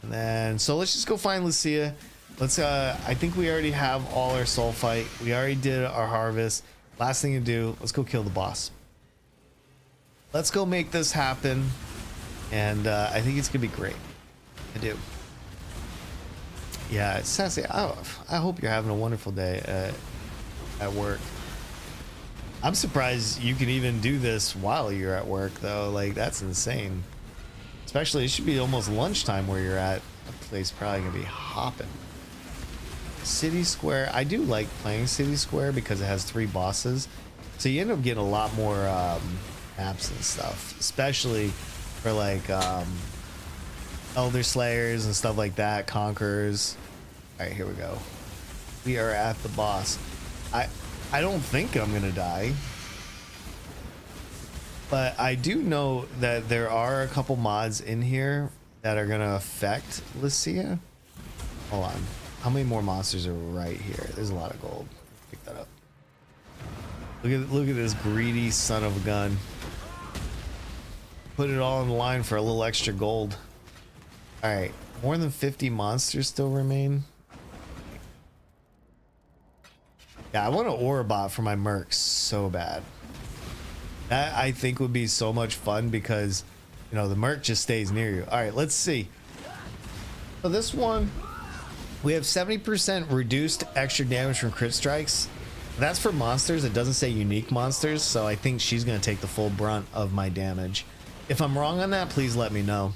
And then, so let's just go find Lucia. Let's, I think we already have all our soul fight. We already did our harvest. Last thing to do, let's go kill the boss. Let's go make this happen. And I think it's gonna be great. I do. Yeah, Sassy, I hope you're having a wonderful day at work. I'm surprised you can even do this while you're at work, though. Like, that's insane. Especially, it should be almost lunchtime where you're at. That place probably gonna be hopping. City Square, I do like playing City Square because it has 3 bosses, so you end up getting a lot more maps and stuff, especially for like Elder Slayers and stuff like that, Conquerors. All right, here we go. We are at the boss. I don't think I'm gonna die, but I do know that there are a couple mods in here that are gonna affect Lucia. Hold on. How many more monsters are right here? There's a lot of gold. Pick that up. Look at this greedy son of a gun. Put it all on the line for a little extra gold. All right, more than 50 monsters still remain. Yeah, I want an Orobot for my mercs so bad. That I think would be so much fun because, you know, the merc just stays near you. All right, let's see. So this one, we have 70% reduced extra damage from crit strikes. That's for monsters. It doesn't say unique monsters, so I think she's gonna take the full brunt of my damage. If I'm wrong on that, please let me know.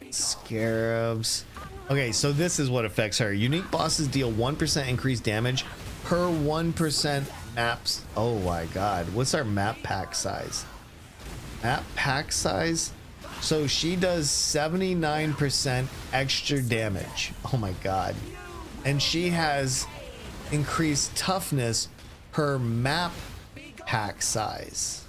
Scarabs. Okay, so this is what affects her. Unique bosses deal 1% increased damage per 1% maps. Oh my god, what's our map pack size? Map pack size? So she does 79% extra damage. Oh my god. And she has increased toughness per map pack size.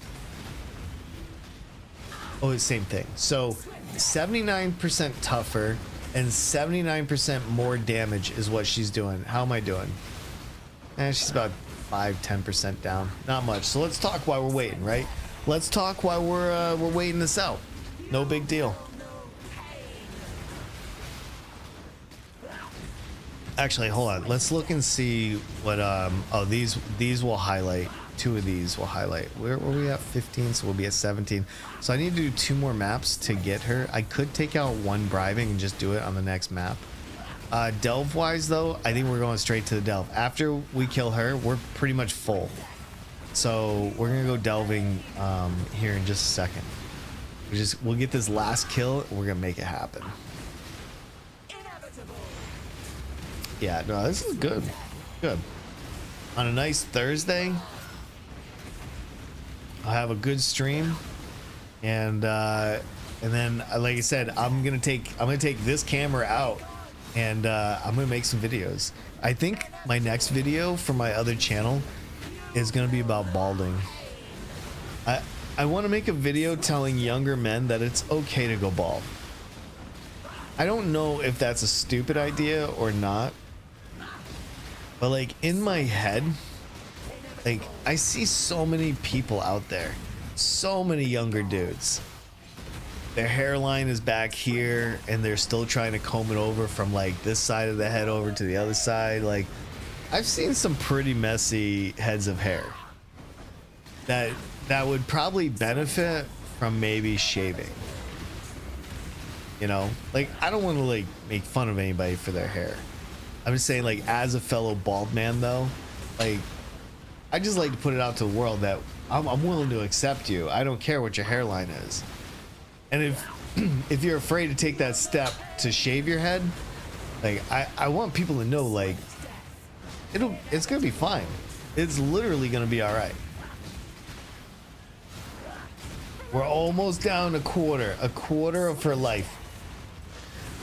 Oh, it's same thing. So 79% tougher and 79% more damage is what she's doing. How am I doing? She's about 5-10% down. Not much. So let's talk while we're waiting, right? Let's talk while we're waiting this out. No big deal. Actually, hold on. Let's look and see what oh, these will highlight. 2 of these will highlight. Where were we at? 15, so we'll be at 17. So I need to do 2 more maps to get her. I could take out 1 bribing and just do it on the next map. Delve wise though, I think we're going straight to the delve. After we kill her, we're pretty much full. So we're gonna go delving here in just a second. We'll get this last kill and we're gonna make it happen. Yeah, no, this is good. Good. On a nice Thursday, I'll have a good stream, and then like I said, I'm gonna take this camera out, and I'm gonna make some videos. I think my next video for my other channel is gonna be about balding. I want to make a video telling younger men that it's okay to go bald. I don't know if that's a stupid idea or not, but like in my head, like I see so many people out there, so many younger dudes. Their hairline is back here and they're still trying to comb it over from like this side of the head over to the other side. Like I've seen some pretty messy heads of hair that would probably benefit from maybe shaving. You know, like I don't want to like make fun of anybody for their hair. I'm just saying, like, as a fellow bald man though, like I just like to put it out to the world that I'm willing to accept you. I don't care what your hairline is. And if you're afraid to take that step to shave your head, like I want people to know, like it's gonna be fine. It's literally gonna be all right. We're almost down a quarter of her life.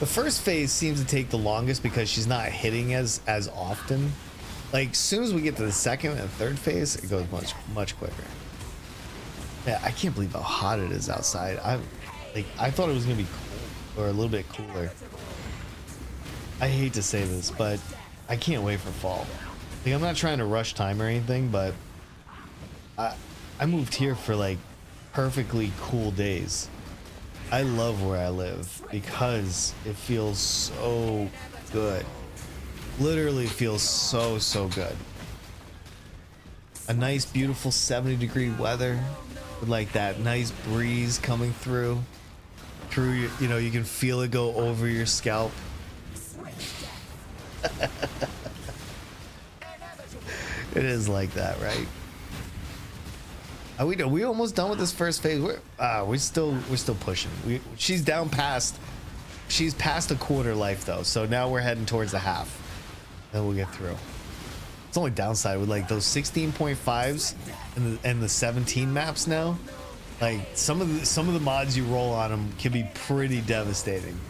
The first phase seems to take the longest because she's not hitting as often. Like as soon as we get to the second and third phase, it goes much quicker. Yeah, I can't believe how hot it is outside. I thought it was gonna be cool or a little bit cooler. I hate to say this, but I can't wait for fall. Like I'm not trying to rush time or anything, but I moved here for like perfectly cool days. I love where I live because it feels so good. Literally feels so good. A nice beautiful 70-degree weather with like that nice breeze coming through your, you know, you can feel it go over your scalp. It is like that, right? Are we almost done with this first phase? We're still pushing. She's past a quarter life though, so now we're heading towards the half. Then we'll get through. It's only downside with like those 16.5s and the 17 maps now. Like some of the mods you roll on them can be pretty devastating.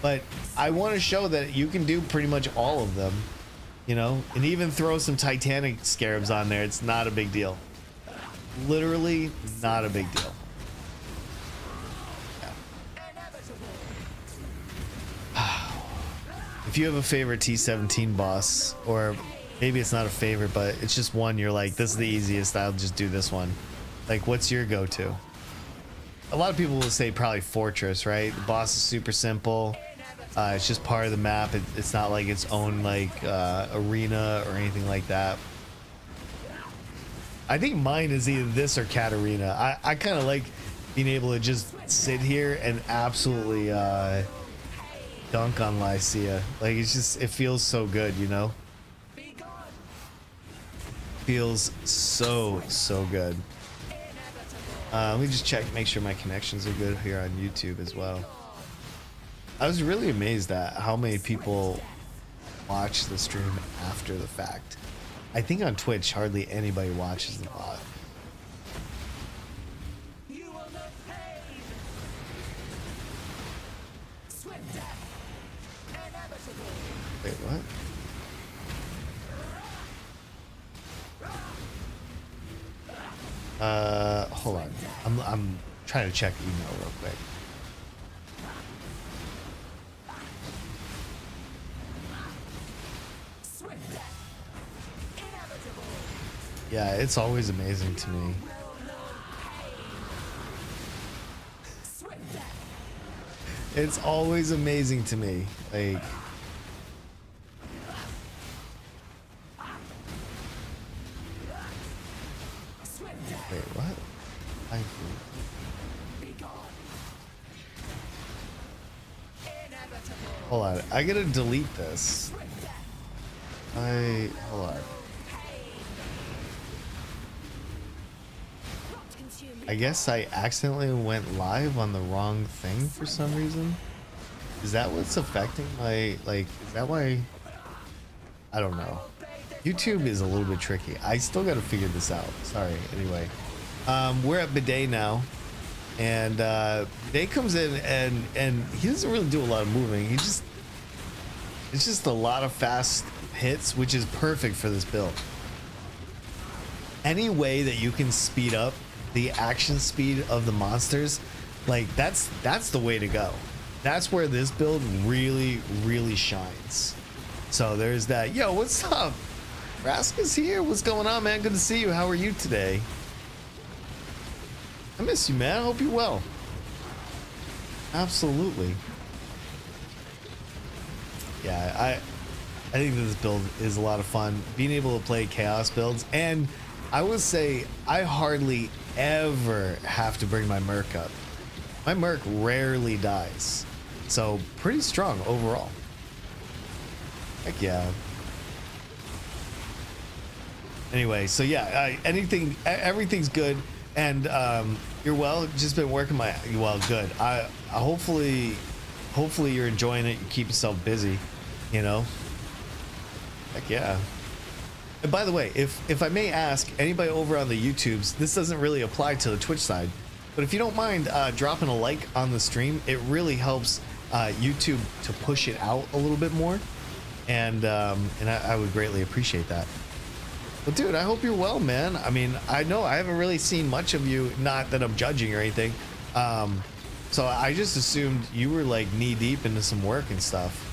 But I want to show that you can do pretty much all of them, you know, and even throw some Titanic scarabs on there. It's not a big deal. Literally not a big deal. Yeah. If you have a favorite T17 boss, or maybe it's not a favorite, but it's just one you're like, this is the easiest, I'll just do this one. Like, what's your go-to? A lot of people will say probably Fortress, right? The boss is super simple. It's just part of the map. It's not like its own like arena or anything like that. I think mine is either this or Katarina. I kind of like being able to just sit here and absolutely dunk on Lycia. Like it feels so good, you know? Feels so good. Let me just check, make sure my connections are good here on YouTube as well. I was really amazed at how many people watch the stream after the fact. I think on Twitch, hardly anybody watches the VOD. Wait, what? Hold on. try to check email real quick. Yeah, it's always amazing to me. It's always amazing to me. Like, wait, what? Hold on, I gotta delete this. Hold on. I guess I accidentally went live on the wrong thing for some reason. Is that what's affecting my, like, is that why? I don't know. YouTube is a little bit tricky. I still got to figure this out. Sorry. Anyway, we're at Bidet now, and Bidet comes in and he doesn't really do a lot of moving. It's just a lot of fast hits, which is perfect for this build. Any way that you can speed up the action speed of the monsters, like that's the way to go. That's where this build really shines. So there's that. Yo, what's up? Raska's here. What's going on, man? Good to see you. How are you today? I miss you, man. I hope you're well. Absolutely. Yeah, I think that this build is a lot of fun. Being able to play chaos builds, and I would say I hardly ever have to bring my Merc up. My Merc rarely dies, so pretty strong overall. Heck yeah. Anyway, so yeah, everything's good, and you're well. Just been working good. I hopefully you're enjoying it. You keep yourself busy, you know. Heck yeah. And by the way, if I may ask anybody over on the YouTubes, this doesn't really apply to the Twitch side, but if you don't mind dropping a like on the stream, it really helps YouTube to push it out a little bit more, and I would greatly appreciate that. But dude, I hope you're well, man. I mean, I know I haven't really seen much of you, not that I'm judging or anything, so I just assumed you were like knee deep into some work and stuff,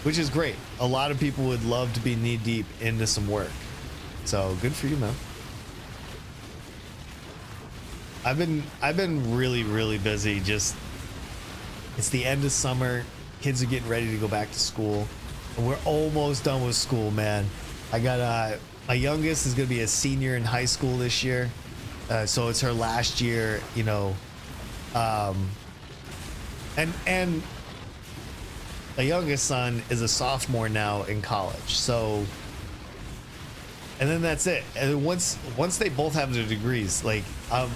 which is great. A lot of people would love to be knee deep into some work. So good for you, man. I've been really busy. Just, it's the end of summer. Kids are getting ready to go back to school. And we're almost done with school, man. I got my youngest is gonna be a senior in high school this year. So it's her last year, you know. And my youngest son is a sophomore now in college. So, and then that's it. And once they both have their degrees, like I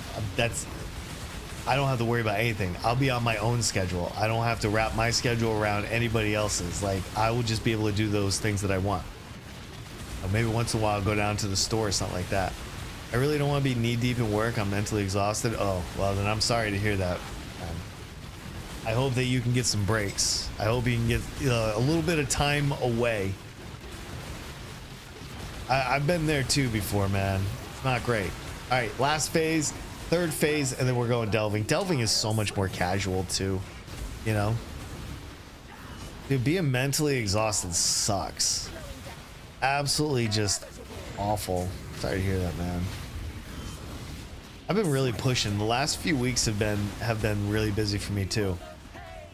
don't have to worry about anything. I'll be on my own schedule. I don't have to wrap my schedule around anybody else's. Like I will just be able to do those things that I want. Or maybe once in a while go down to the store or something like that. I really don't want to be knee deep in work. I'm mentally exhausted. Oh, well then I'm sorry to hear that. I hope that you can get some breaks. I hope you can get a little bit of time away. I've been there too before, man. It's not great. All right, last phase, third phase, and then we're going delving. Delving is so much more casual too, you know? Dude, being mentally exhausted sucks. Absolutely just awful. Sorry to hear that, man. I've been really pushing. The last few weeks have been really busy for me too.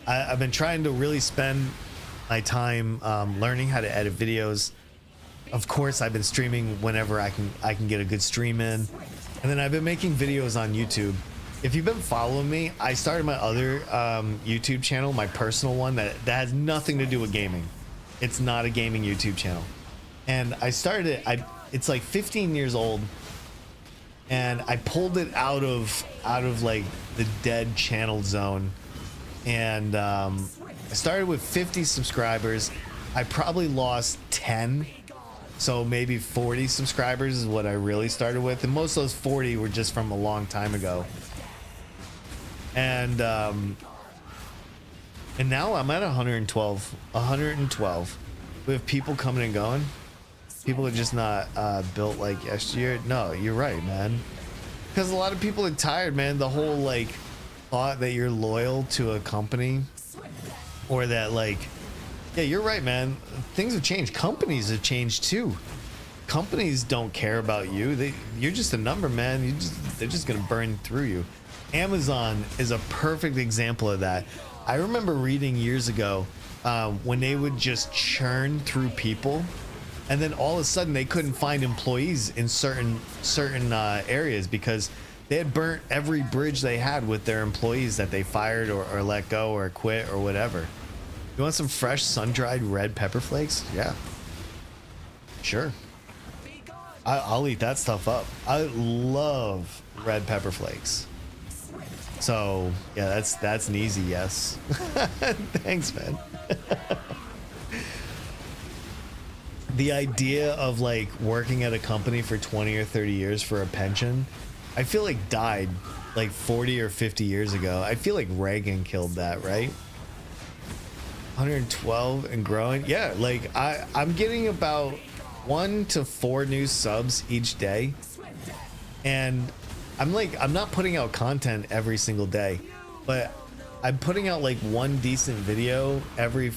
I've been trying to really spend my time learning how to edit videos. Of course, I've been streaming whenever I can get a good stream in, and then I've been making videos on YouTube. If you've been following me, I started my other YouTube channel, my personal one that has nothing to do with gaming. It's not a gaming YouTube channel, and I started it. It's like 15 years old, and I pulled it out of like the dead channel zone. And I started with 50 subscribers. I probably lost 10, so maybe 40 subscribers is what I really started with, and most of those 40 were just from a long time ago. And now I'm at 112. We have people coming and going. People are just not built like yesteryear. No, you're right, man. Because a lot of people are tired, man. The whole like thought that you're loyal to a company, or that like, yeah, you're right, man. Things have changed. Companies have changed too. Companies don't care about you. You're just a number, man. They're just gonna burn through you. Amazon is a perfect example of that. I remember reading years ago when they would just churn through people, and then all of a sudden they couldn't find employees in certain areas because they had burnt every bridge they had with their employees that they fired or let go or quit or whatever. You want some fresh sun-dried red pepper flakes? Yeah, sure. I'll eat that stuff up. I love red pepper flakes. So yeah, that's an easy yes. Thanks, man. The idea of like working at a company for 20 or 30 years for a pension, I feel like died like 40 or 50 years ago. I feel like Reagan killed that, right? 112 and growing. Yeah, like I'm getting about 1 to 4 new subs each day, and I'm not putting out content every single day, but I'm putting out like one decent video every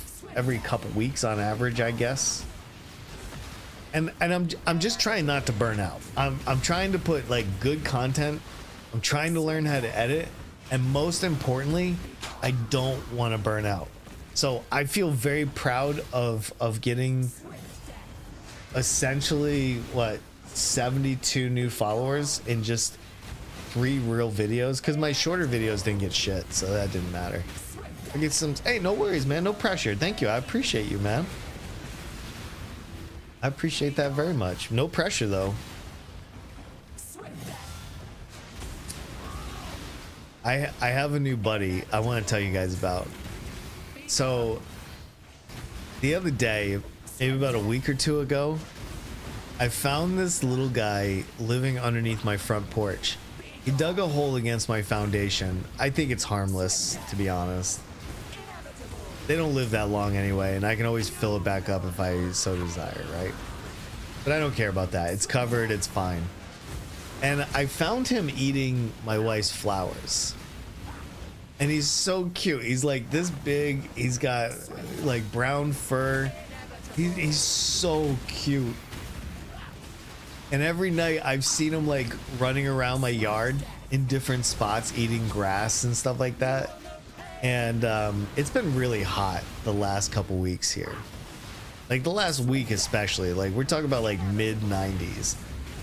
couple weeks on average, I guess. And I'm just trying not to burn out. I'm trying to put like good content. I'm trying to learn how to edit, and most importantly, I don't want to burn out. So I feel very proud of getting essentially 72 new followers in just 3 real videos, because my shorter videos didn't get shit, so that didn't matter. I get some. Hey, no worries, man. No pressure. Thank you. I appreciate you, man. I appreciate that very much. No pressure though. I have a new buddy I want to tell you guys about. So the other day, maybe about a week or 2 ago, I found this little guy living underneath my front porch. He dug a hole against my foundation. I think it's harmless, to be honest. They don't live that long anyway, and I can always fill it back up if I so desire, right? But I don't care about that. It's covered, it's fine. And I found him eating my wife's flowers. And he's so cute. He's like this big. He's got like brown fur. He's so cute. And every night I've seen him like running around my yard in different spots, eating grass and stuff like that. And it's been really hot the last couple weeks here. Like the last week especially. Like we're talking about like mid 90s.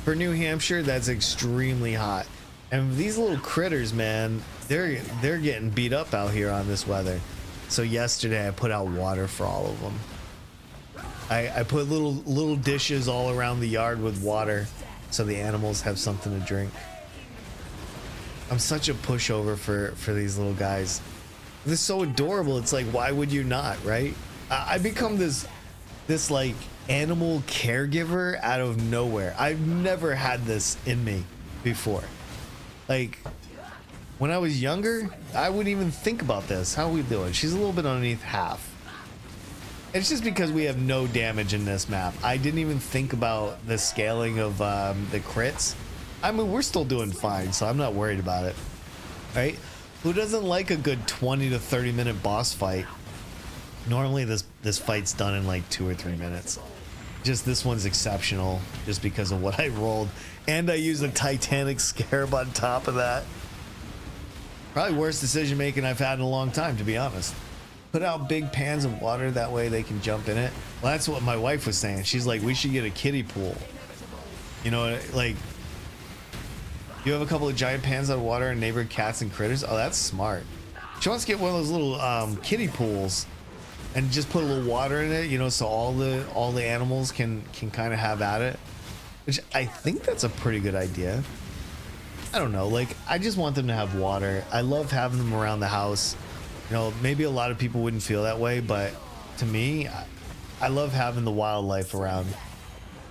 For New Hampshire, that's extremely hot. And these little critters, man, they're getting beat up out here on this weather. So yesterday I put out water for all of them. I put little dishes all around the yard with water so the animals have something to drink. I'm such a pushover for these little guys. They're so adorable. It's like, why would you not, right? I become this like animal caregiver out of nowhere. I've never had this in me before. Like when I was younger, I wouldn't even think about this. How are we doing? She's a little bit underneath half. It's just because we have no damage in this map. I didn't even think about the scaling of the crits. I mean, we're still doing fine, so I'm not worried about it. Right? Who doesn't like a good 20 to 30 minute boss fight? Normally this fight's done in like 2 or 3 minutes. Just this one's exceptional just because of what I rolled. And I used a Titanic Scarab on top of that. Probably worst decision making I've had in a long time, to be honest. Put out big pans of water, that way they can jump in it. Well, that's what my wife was saying. She's like, we should get a kiddie pool. You know, like, you have a couple of giant pans of water and neighbor cats and critters. Oh, that's smart. She wants to get one of those little kiddie pools and just put a little water in it, you know, so all the animals can kind of have at it. Which I think that's a pretty good idea. I don't know, like I just want them to have water. I love having them around the house. You know, maybe a lot of people wouldn't feel that way, but to me, I love having the wildlife around.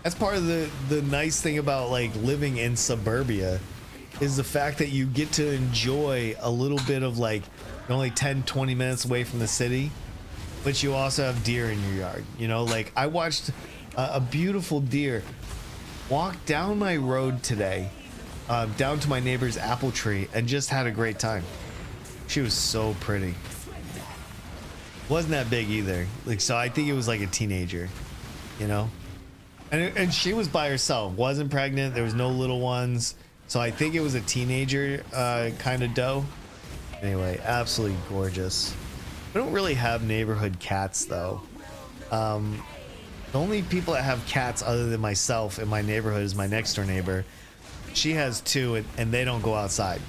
That's part of the nice thing about like living in suburbia is the fact that you get to enjoy a little bit of like you're only 10-20 minutes away from the city, but you also have deer in your yard. You know, like I watched a beautiful deer walk down my road today, down to my neighbor's apple tree, and just had a great time. She was so pretty. Wasn't that big either. Like, so I think it was like a teenager, you know? And she was by herself, wasn't pregnant. There was no little ones. So I think it was a teenager kind of doe. Anyway, absolutely gorgeous. We don't really have neighborhood cats though. The only people that have cats other than myself in my neighborhood is my next door neighbor. She has two and they don't go outside.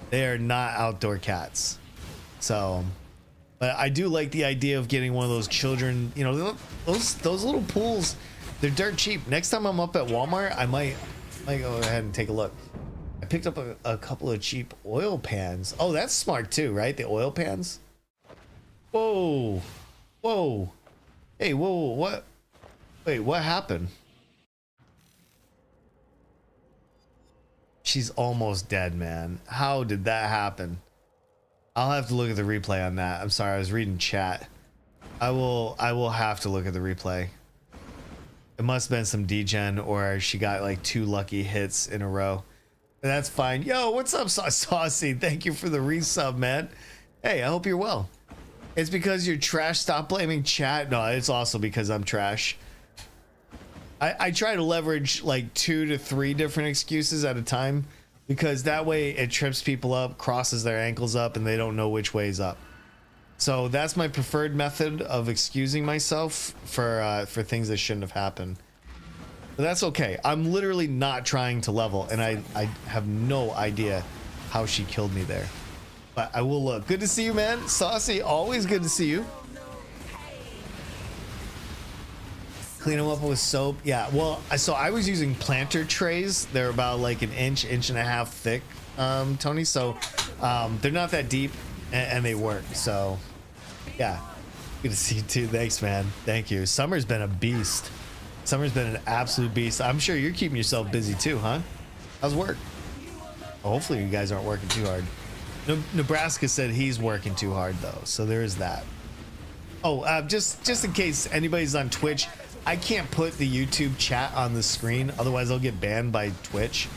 They are not outdoor cats. So, but I do like the idea of getting one of those children, you know, those little pools. They're dirt cheap. Next time I'm up at Walmart, I might go ahead and take a look. I picked up a couple of cheap oil pans. Oh, that's smart too, right? The oil pans. Whoa, whoa, hey, whoa, what? Wait, what happened? She's almost dead, man. How did that happen? I'll have to look at the replay on that. I'm sorry, I was reading chat. I will have to look at the replay. It must have been some degen, or she got like 2 lucky hits in a row. But that's fine. Yo, what's up, Saucy? Thank you for the resub, man. Hey, I hope you're well. It's because you're trash. Stop blaming chat. No, it's also because I'm trash. I try to leverage like 2 to 3 different excuses at a time, because that way it trips people up, crosses their ankles up, and they don't know which way is up. So that's my preferred method of excusing myself for things that shouldn't have happened. But that's okay. I'm literally not trying to level, and I have no idea how she killed me there. But I will look. Good to see you, man. Saucy, always good to see you. Clean them up with soap. Yeah, well, so I was using planter trays. They're about like an inch and a half thick, Tony. So they're not that deep, and they work. So yeah, good to see you too. Thanks, man. Thank you. Summer's been a beast. Summer's been an absolute beast. I'm sure you're keeping yourself busy too, huh? How's work? Well, hopefully you guys aren't working too hard. Nebraska said he's working too hard though, so there is that. Oh, just in case anybody's on Twitch, I can't put the YouTube chat on the screen, otherwise I'll get banned by Twitch.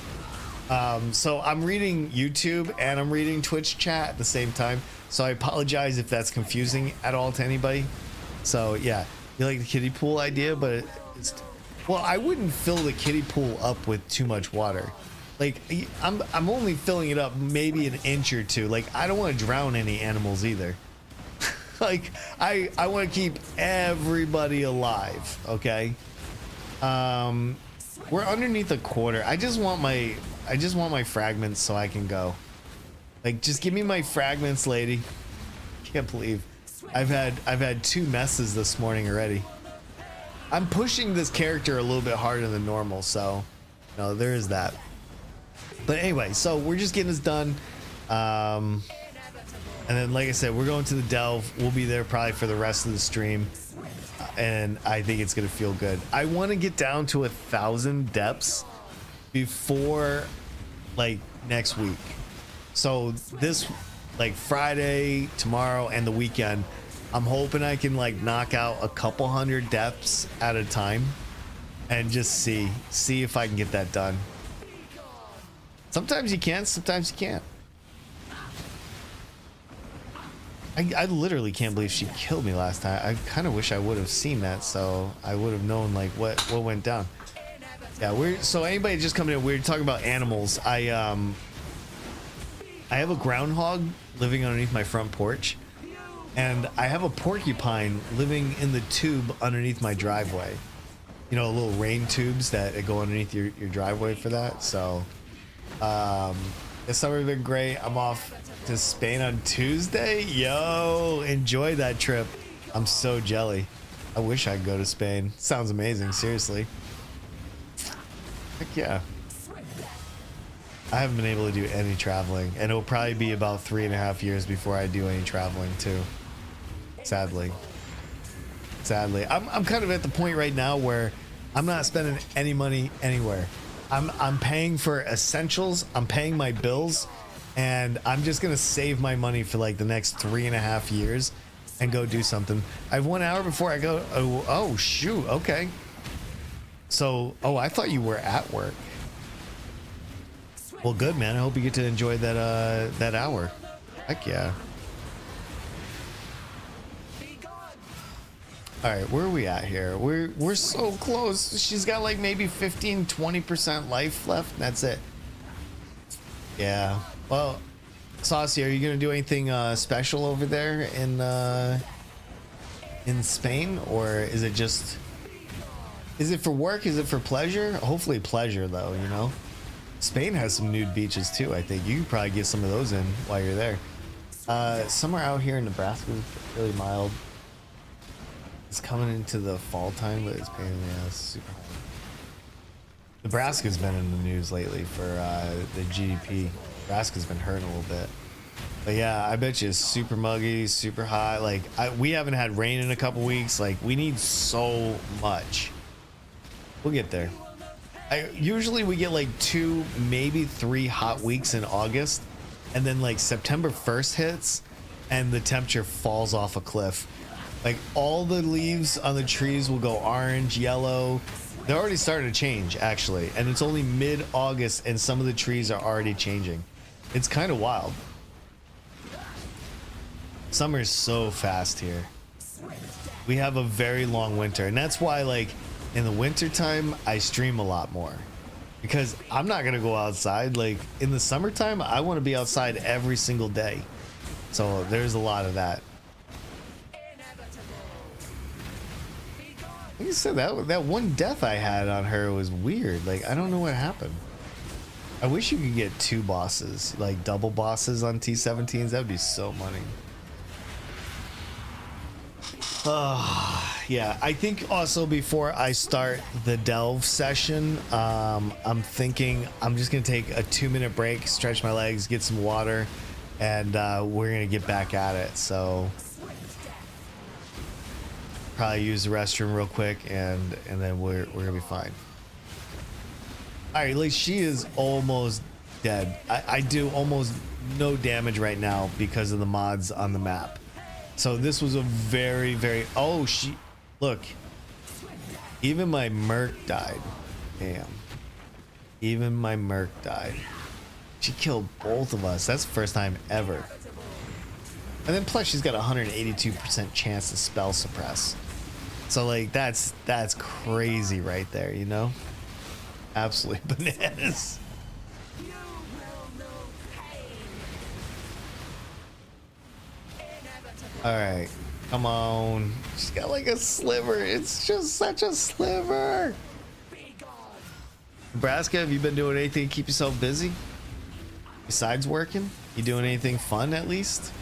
So I'm reading YouTube and I'm reading Twitch chat at the same time, so I apologize if that's confusing at all to anybody. So yeah, you like the kiddie pool idea, but it's, well, I wouldn't fill the kiddie pool up with too much water. Like I'm only filling it up maybe an inch or two. Like I don't want to drown any animals either. Like I want to keep everybody alive. Okay. We're underneath a quarter. I just want my fragments so I can go. Like just give me my fragments, lady. Can't believe I've had 2 messes this morning already. I'm pushing this character a little bit harder than normal, so no, there is that. But anyway, so we're just getting this done. And then, like I said, we're going to the delve. We'll be there probably for the rest of the stream. And I think it's going to feel good. I want to get down to 1,000 depths before like next week. So this, like Friday, tomorrow, and the weekend, I'm hoping I can like knock out a couple hundred depths at a time and just see if I can get that done. Sometimes you can, sometimes you can't. I literally can't believe she killed me last time. I kind of wish I would have seen that, so I would have known like what went down. Yeah, so anybody just coming in, we're talking about animals. I have a groundhog living underneath my front porch, and I have a porcupine living in the tube underneath my driveway. You know, little rain tubes that go underneath your driveway for that. So this summer's been great. I'm off to Spain on Tuesday. Yo, enjoy that trip. I'm so jelly. I wish I could go to Spain. Sounds amazing, seriously. Heck yeah. I haven't been able to do any traveling, and it'll probably be about 3.5 years before I do any traveling too. Sadly. I'm kind of at the point right now where I'm not spending any money anywhere. I'm paying for essentials, I'm paying my bills, and I'm just gonna save my money for like the next 3.5 years and go do something. I have 1 hour before I go. Oh shoot, okay. So, I thought you were at work. Well, good, man. I hope you get to enjoy that hour. Heck yeah. All right, where are we at here? We're so close. She's got like maybe 15-20% life left. That's it. Yeah. Well, Saucy, are you gonna do anything special over there in Spain, or is it just? Is it for work? Is it for pleasure? Hopefully pleasure, though. You know, Spain has some nude beaches too. I think you can probably get some of those in while you're there. Somewhere out here in Nebraska is really mild. It's coming into the fall time, but it's pain in the ass. Super hot. Nebraska's been in the news lately for the GDP. Nebraska's been hurting a little bit. But yeah, I bet you it's super muggy, super hot. Like we haven't had rain in a couple weeks. Like we need so much. We'll get there. Usually we get like 2, maybe 3 hot weeks in August, and then like September 1st hits, and the temperature falls off a cliff. Like all the leaves on the trees will go orange, yellow. They're already starting to change actually, and it's only mid-August, and some of the trees are already changing. It's kind of wild. Summer is so fast here. We have a very long winter, and that's why like in the winter time I stream a lot more, because I'm not gonna go outside. Like in the summertime I want to be outside every single day, so there's a lot of that. Like I said, that one death I had on her was weird. Like I don't know what happened. I wish you could get 2 bosses, like double bosses on T17s. That would be so money. Yeah, I think also before I start the delve session, I'm thinking I'm just gonna take a 2-minute break, stretch my legs, get some water, and we're gonna get back at it. So probably use the restroom real quick, and then we're gonna be fine. All right, like she is almost dead. I do almost no damage right now because of the mods on the map. So this was a very oh, look, even my Merc died. Damn, even my Merc died. She killed both of us. That's the first time ever. And then plus she's got a 182% chance to spell suppress. So like that's crazy right there, you know? Absolutely bananas. All right, come on. She's got like a sliver. It's just such a sliver. Nebraska, have you been doing anything to keep yourself busy besides working? You doing anything fun at least?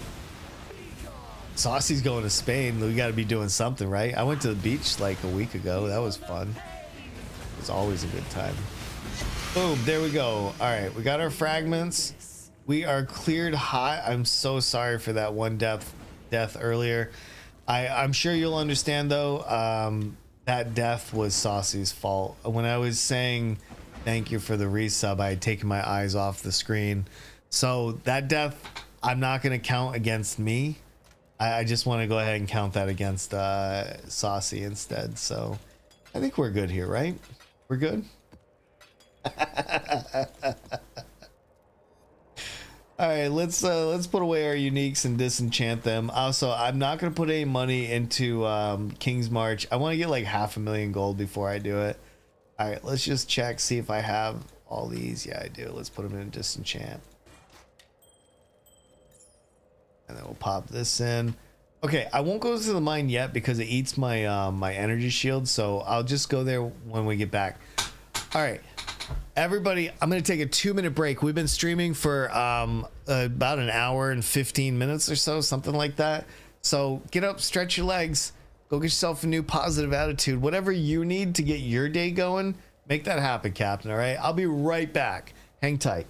Saucy's going to Spain. We got to be doing something, right? I went to the beach like a week ago. That was fun. It's always a good time. Boom, there we go. All right, we got our fragments. We are cleared hot. I'm so sorry for that one death earlier. I'm sure you'll understand though, that death was Saucy's fault. When I was saying thank you for the resub, I had taken my eyes off the screen. So that death, I'm not going to count against me. I just want to go ahead and count that against Saucy instead. So I think we're good here, right? We're good. All right, let's put away our uniques and disenchant them. Also, I'm not gonna put any money into King's March. I want to get like 500,000 gold before I do it. All right, let's just check, see if I have all these. Yeah, I do. Let's put them in disenchant, and then we'll pop this in. Okay, I won't go to the mine yet because it eats my my energy shield. So I'll just go there when we get back. All right. Everybody, I'm going to take a 2-minute break. We've been streaming for about an hour and 15 minutes or so, something like that. So get up, stretch your legs, go get yourself a new positive attitude. Whatever you need to get your day going, make that happen, Captain. All right, I'll be right back. Hang tight.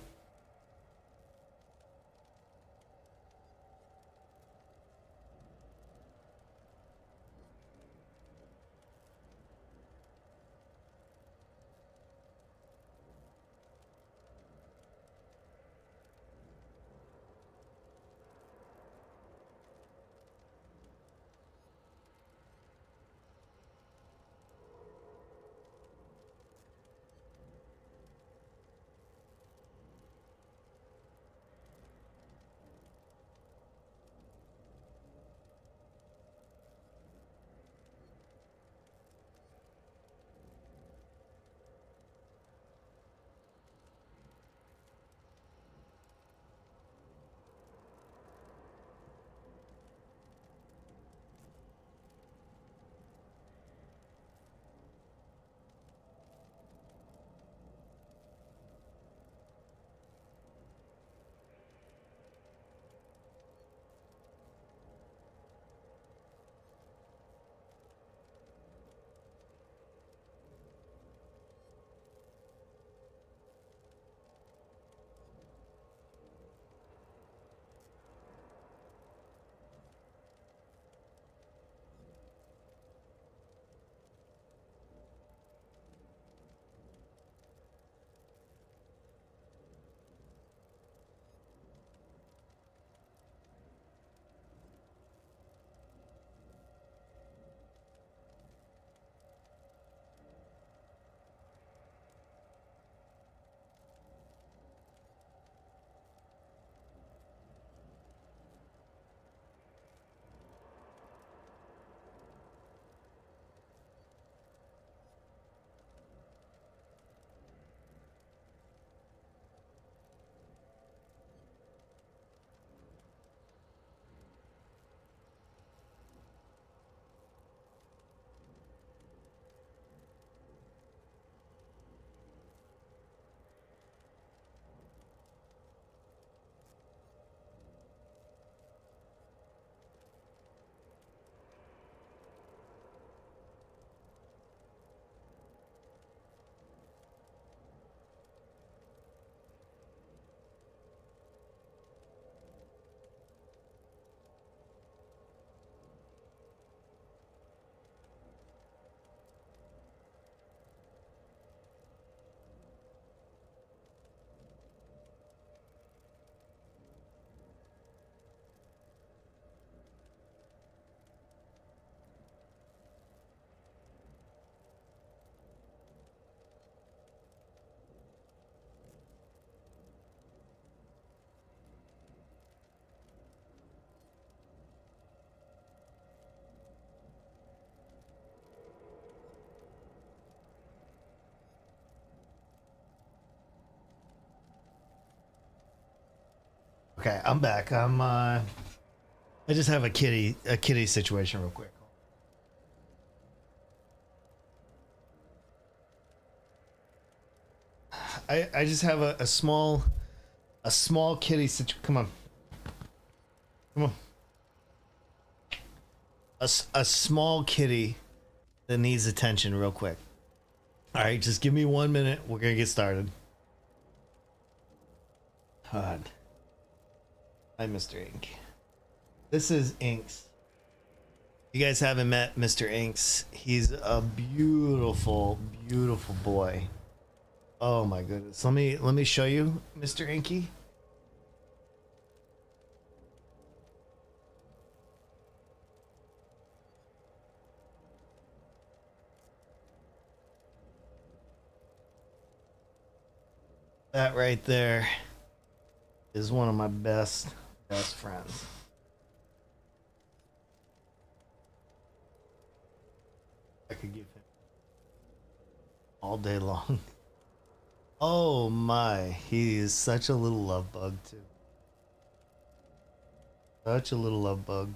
Okay, I'm back. I just have a kitty situation real quick. I just have a small kitty situation. Come on. Come on. A small kitty that needs attention real quick. All right, just give me 1 minute. We're going to get started. God. Hi, Mr. Ink. This is Inks. You guys haven't met Mr. Inks. He's a beautiful, beautiful boy. Oh my goodness. Let me show you Mr. Inky. That right there is one of my best friends. I could give him all day long. Oh my, he is such a little love bug too. Such a little love bug.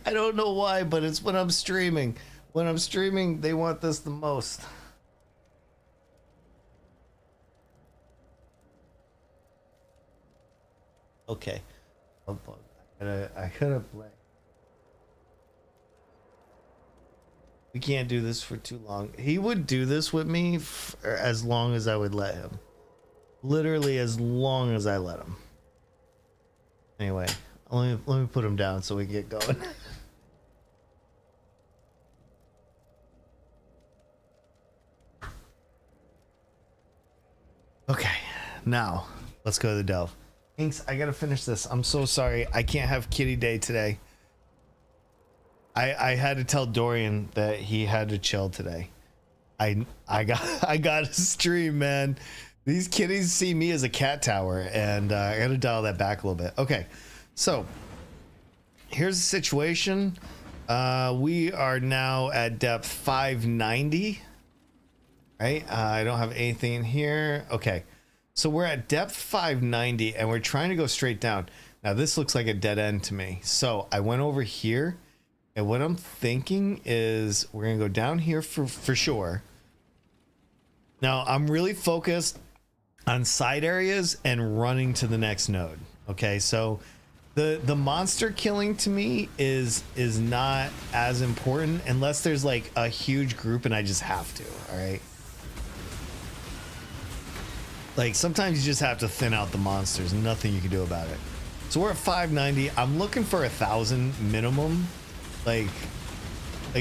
I don't know why, but it's when I'm streaming. When I'm streaming, they want this the most. Okay. Love bug. I gotta play. We can't do this for too long. He would do this with me as long as I would let him. Literally as long as I let him. Anyway, let me put him down so we get going. Okay, now let's go to the delve. Inks, I gotta finish this. I'm so sorry. I can't have kitty day today. I had to tell Dorian that he had to chill today. I got to stream, man. These kitties see me as a cat tower, and I gotta dial that back a little bit. Okay, so here's the situation. We are now at depth 590. Right? I don't have anything in here. Okay, so we're at depth 590, and we're trying to go straight down. Now this looks like a dead end to me. So I went over here. And what I'm thinking is we're going to go down here for sure. Now, I'm really focused on side areas and running to the next node. Okay, so the monster killing to me is not as important unless there's like a huge group and I just have to, all right? Like sometimes you just have to thin out the monsters. Nothing you can do about it. So we're at 590. I'm looking for 1,000 minimum. Like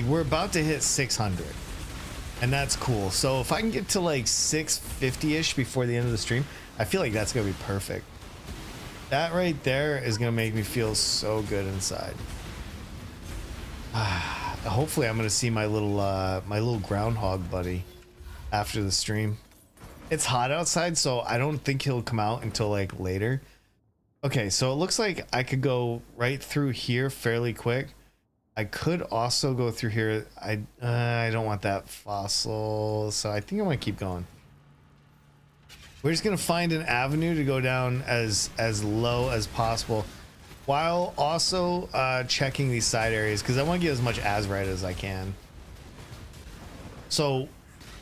we're about to hit 600 and that's cool. So if I can get to like 650-ish before the end of the stream, I feel like that's gonna be perfect. That right there is gonna make me feel so good inside. Hopefully I'm gonna see my little groundhog buddy after the stream. It's hot outside, so I don't think he'll come out until like later. Okay, so it looks like I could go right through here fairly quick. I could also go through here. I don't want that fossil, so I think I'm gonna keep going. We're just gonna find an avenue to go down as low as possible, while also checking these side areas because I want to get as much azurite as I can. So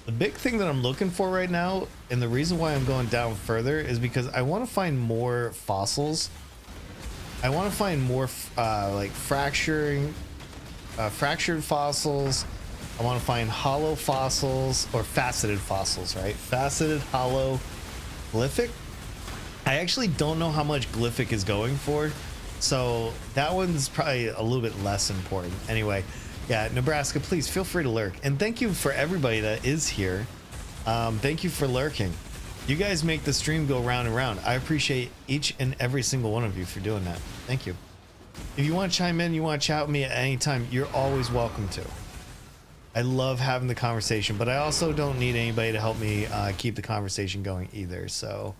the big thing that I'm looking for right now, and the reason why I'm going down further, is because I want to find more fossils. I want to find more like fractured fossils. I want to find hollow fossils, or faceted fossils, right? Faceted, hollow, glyphic. I actually don't know how much glyphic is going for, so that one's probably a little bit less important. Anyway, yeah, Nebraska, please feel free to lurk, and thank you for everybody that is here. Thank you for lurking. You guys make the stream go round and round. I appreciate each and every single one of you for doing that. Thank you. If you want to chime in, you want to chat with me at any time, you're always welcome to. I love having the conversation, but I also don't need anybody to help me keep the conversation going either. So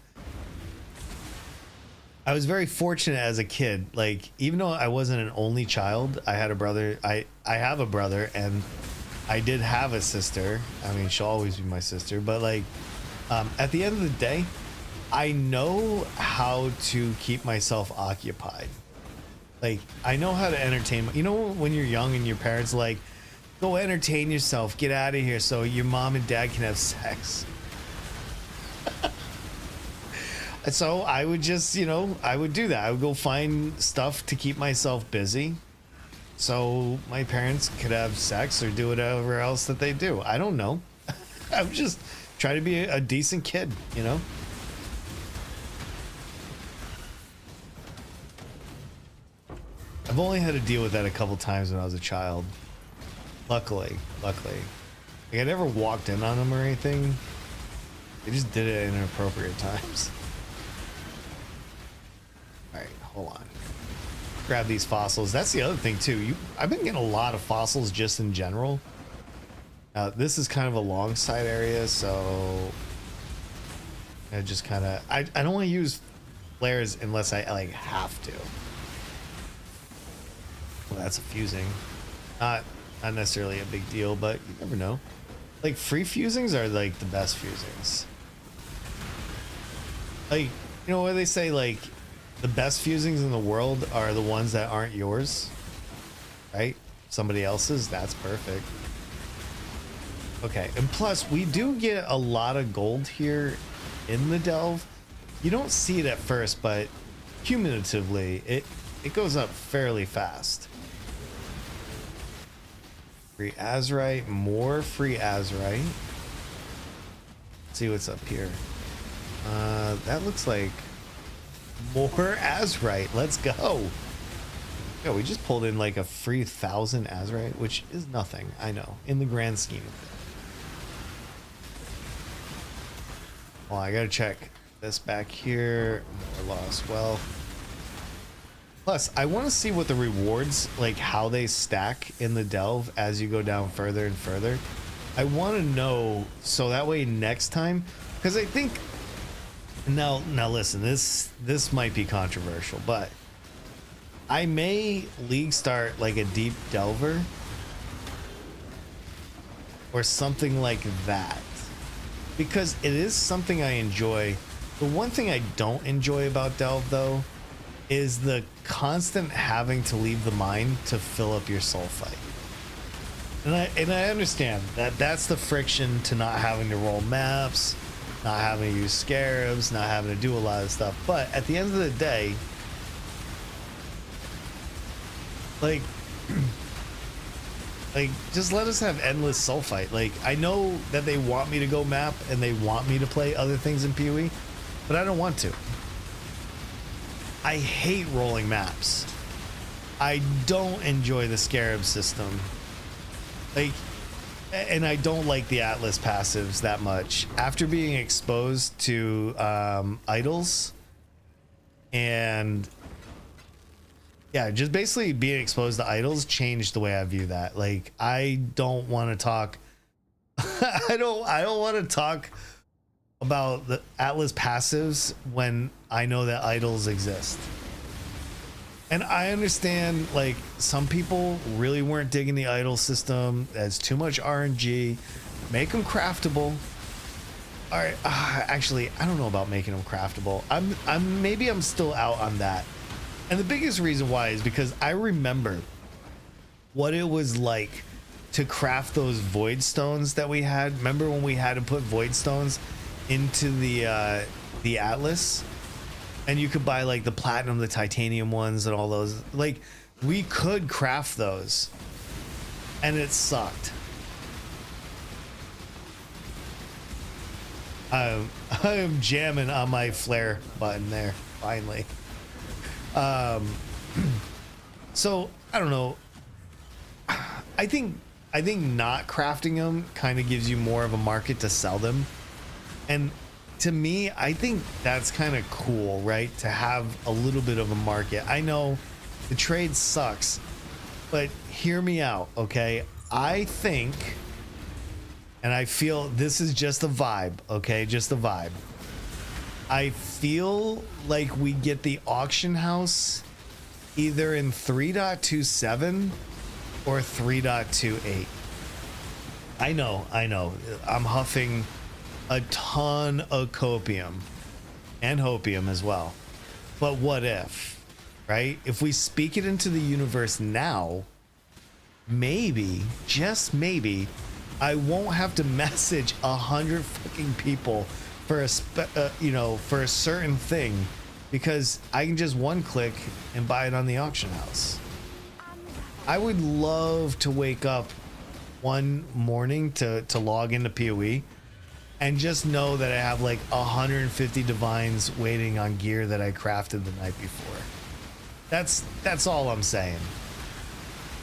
I was very fortunate as a kid. Like, even though I wasn't an only child, I had a brother. I have a brother, and I did have a sister. I mean, she'll always be my sister, but like, At the end of the day, I know how to keep myself occupied. Like, I know how to entertain. You know, when you're young and your parents like, go entertain yourself, get out of here so your mom and dad can have sex. So I would just, you know, I would do that. I would go find stuff to keep myself busy so my parents could have sex or do whatever else that they do. I don't know. I would just try to be a decent kid, you know? I've only had to deal with that a couple times when I was a child. Luckily. Like, I never walked in on them or anything. They just did it in inappropriate times. All right, hold on. Grab these fossils. That's the other thing too. I've been getting a lot of fossils just in general. This is kind of a long side area, so I just kind of I don't want to use flares unless I like have to. Well, that's a fusing. Not necessarily a big deal, but you never know. Like, free fusings are like the best fusings. Like, you know what they say, like the best fusings in the world are the ones that aren't yours, right? Somebody else's. That's perfect. Okay, and plus we do get a lot of gold here in the delve. You don't see it at first, but cumulatively it goes up fairly fast. Free azurite, more free azurite. Let's see what's up here. That looks like more azurite. Let's go. Yeah, we just pulled in like a free 1,000 azurite, which is nothing, I know, in the grand scheme of things. Well, I gotta check this back here. More lost wealth. Plus, I want to see what the rewards, like how they stack in the delve as you go down further and further. I want to know so that way next time, because I think now listen, this might be controversial, but I may league start like a deep delver or something like that, because it is something I enjoy. The one thing I don't enjoy about delve though is the constant having to leave the mine to fill up your sulfite. And I understand that that's the friction to not having to roll maps, not having to use scarabs, not having to do a lot of stuff. But at the end of the day, like just let us have endless sulfite. Like, I know that they want me to go map and they want me to play other things in PoE, but I don't want to. I hate rolling maps. I don't enjoy the scarab system. Like, and I don't like the Atlas passives that much. After being exposed to idols and yeah, just basically being exposed to idols changed the way I view that. Like, I don't want to talk I don't want to talk about the Atlas passives when I know that idols exist. And I understand, like, some people really weren't digging the idol system. There's too much RNG. Make them craftable. All right, actually, I don't know about making them craftable. Maybe I'm still out on that. And the biggest reason why is because I remember what it was like to craft those void stones that we had. Remember when we had to put void stones into the Atlas, and you could buy like the platinum, the titanium ones, and all those. Like, we could craft those, and it sucked. I am jamming on my flare button there finally. So I don't know. I think not crafting them kind of gives you more of a market to sell them. And to me, I think that's kind of cool, right? To have a little bit of a market. I know the trade sucks, but hear me out, okay? I think, and I feel this is just a vibe, okay? Just a vibe. I feel like we get the auction house either in 3.27 or 3.28. I know. I'm huffing a ton of copium and hopium as well. But what if, right? If we speak it into the universe now, maybe, just maybe, I won't have to message 100 fucking people for a for a certain thing, because I can just one click and buy it on the auction house. I would love to wake up one morning to log into PoE and just know that I have like 150 divines waiting on gear that I crafted the night before. That's all I'm saying.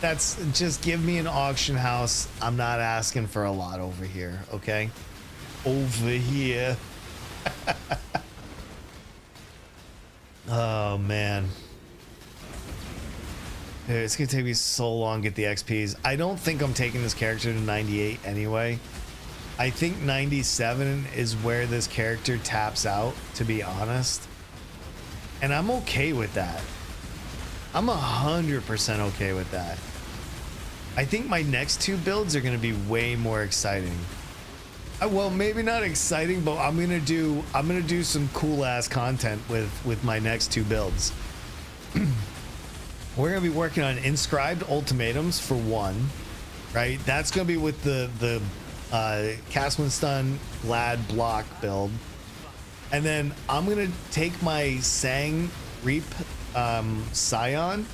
That's just, give me an auction house. I'm not asking for a lot over here, okay? Over here. Oh man. Dude, it's gonna take me so long to get the XPs. I don't think I'm taking this character to 98 anyway. I think 97 is where this character taps out, to be honest. And I'm okay with that. I'm 100% okay with that. I think my next two builds are going to be way more exciting. Well, maybe not exciting, but I'm gonna do some cool ass content with my next two builds. We're gonna be working on inscribed ultimatums for one, right? That's gonna be with the cast when stun glad block build, and then I'm gonna take my Sang Reap Scion,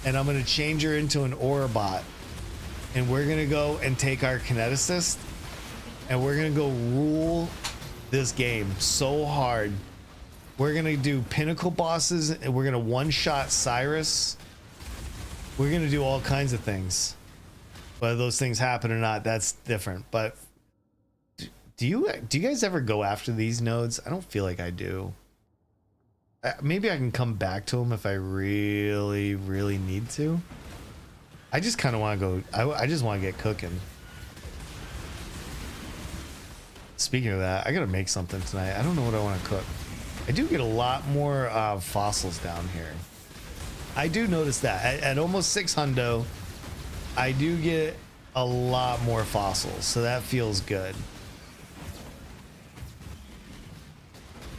and I'm gonna change her into an Aura bot, and we're gonna go and take our kineticist, and we're gonna go rule this game so hard. We're gonna do pinnacle bosses, and we're gonna one-shot Cyrus. We're gonna do all kinds of things. Whether those things happen or not, that's different. But do you guys ever go after these nodes? I don't feel like I do. Maybe I can come back to them if I really need to. I just kind of want to go. I just want to get cooking. Speaking of that, I gotta make something tonight. I don't know what I want to cook. I do get a lot more fossils down here. I do notice that at almost 600, I do get a lot more fossils, so that feels good.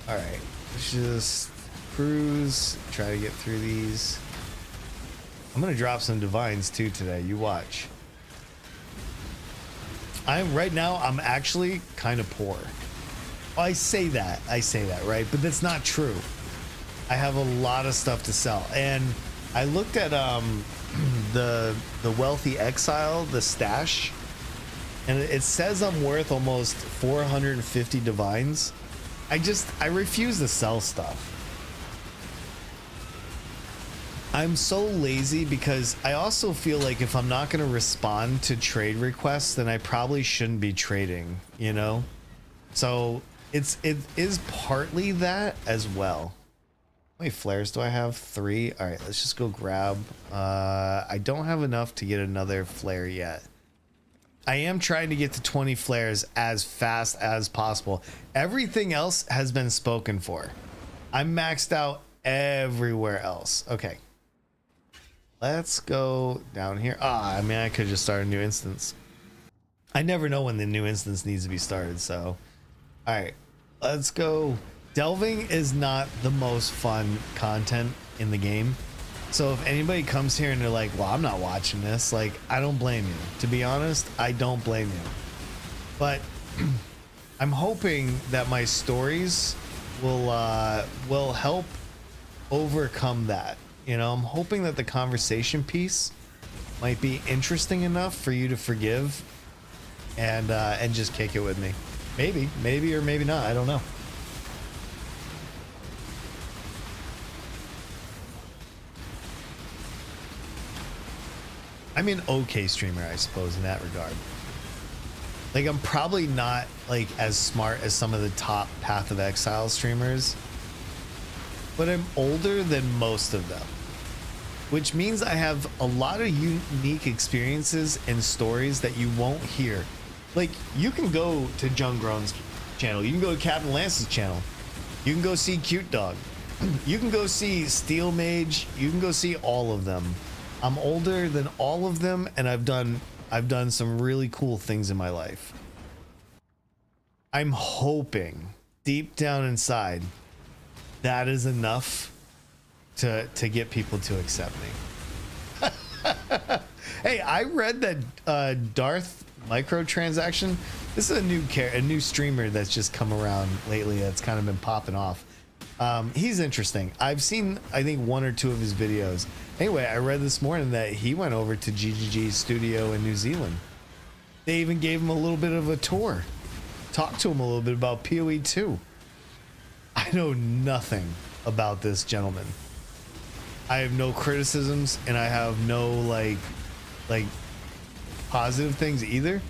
All right, let's just cruise, try to get through these. I'm gonna drop some divines too today. You watch. Right now I'm actually kind of poor. I say that, right? But that's not true. I have a lot of stuff to sell, and I looked at the wealthy exile, the stash, and it says I'm worth almost 450 divines. I refuse to sell stuff. I'm so lazy because I also feel like if I'm not going to respond to trade requests, then I probably shouldn't be trading, you know? So it is partly that as well. How many flares do I have? 3. All right, let's just go grab. I don't have enough to get another flare yet. I am trying to get to 20 flares as fast as possible. Everything else has been spoken for. I'm maxed out everywhere else. Okay. Let's go down here. I mean, I could just start a new instance. I never know when the new instance needs to be started, so. All right, let's go. Delving is not the most fun content in the game. So if anybody comes here and they're like, well, I'm not watching this, like, I don't blame you. To be honest, I don't blame you. But I'm hoping that my stories will help overcome that. You know, I'm hoping that the conversation piece might be interesting enough for you to forgive and just kick it with me. Maybe or maybe not. I don't know. I'm an okay streamer, I suppose, in that regard. Like, I'm probably not like as smart as some of the top Path of Exile streamers, but I'm older than most of them, which means I have a lot of unique experiences and stories that you won't hear. Like, you can go to Jungrown's channel, you can go to Captain Lance's channel, you can go see Cute Dog, you can go see Steel Mage, you can go see all of them. I'm older than all of them, and I've done some really cool things in my life. I'm hoping deep down inside that is enough to get people to accept me. Hey, I read that Darth microtransaction. This is a new streamer that's just come around lately. That's kind of been popping off. He's interesting. I've seen, I think, 1 or 2 of his videos. Anyway, I read this morning that he went over to GGG's studio in New Zealand. They even gave him a little bit of a tour. Talked to him a little bit about PoE 2. I know nothing about this gentleman. I have no criticisms, and I have no like positive things either.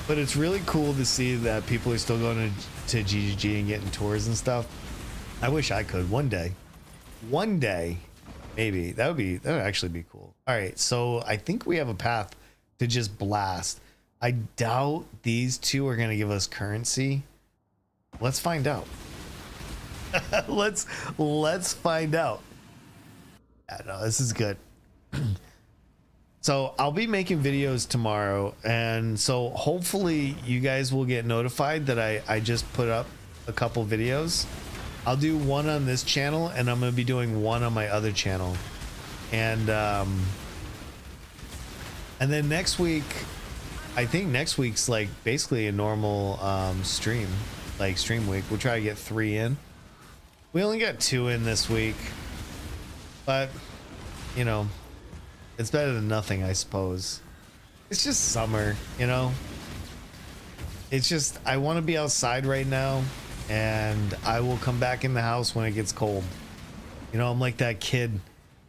But it's really cool to see that people are still going to GGG and getting tours and stuff. I wish I could one day. One day, maybe. That would actually be cool. All right, so I think we have a path to just blast. I doubt these two are gonna give us currency. Let's find out. let's find out. Yeah, no, this is good. So I'll be making videos tomorrow, and so hopefully you guys will get notified that I just put up a couple videos. I'll do one on this channel, and I'm gonna be doing one on my other channel, and then next week, I think next week's like basically a normal stream, like stream week. We'll try to get 3 in. We only got 2 in this week, but you know, it's better than nothing, I suppose. It's just summer, you know. It's just, I want to be outside right now, and I will come back in the house when it gets cold. You know, I'm like that kid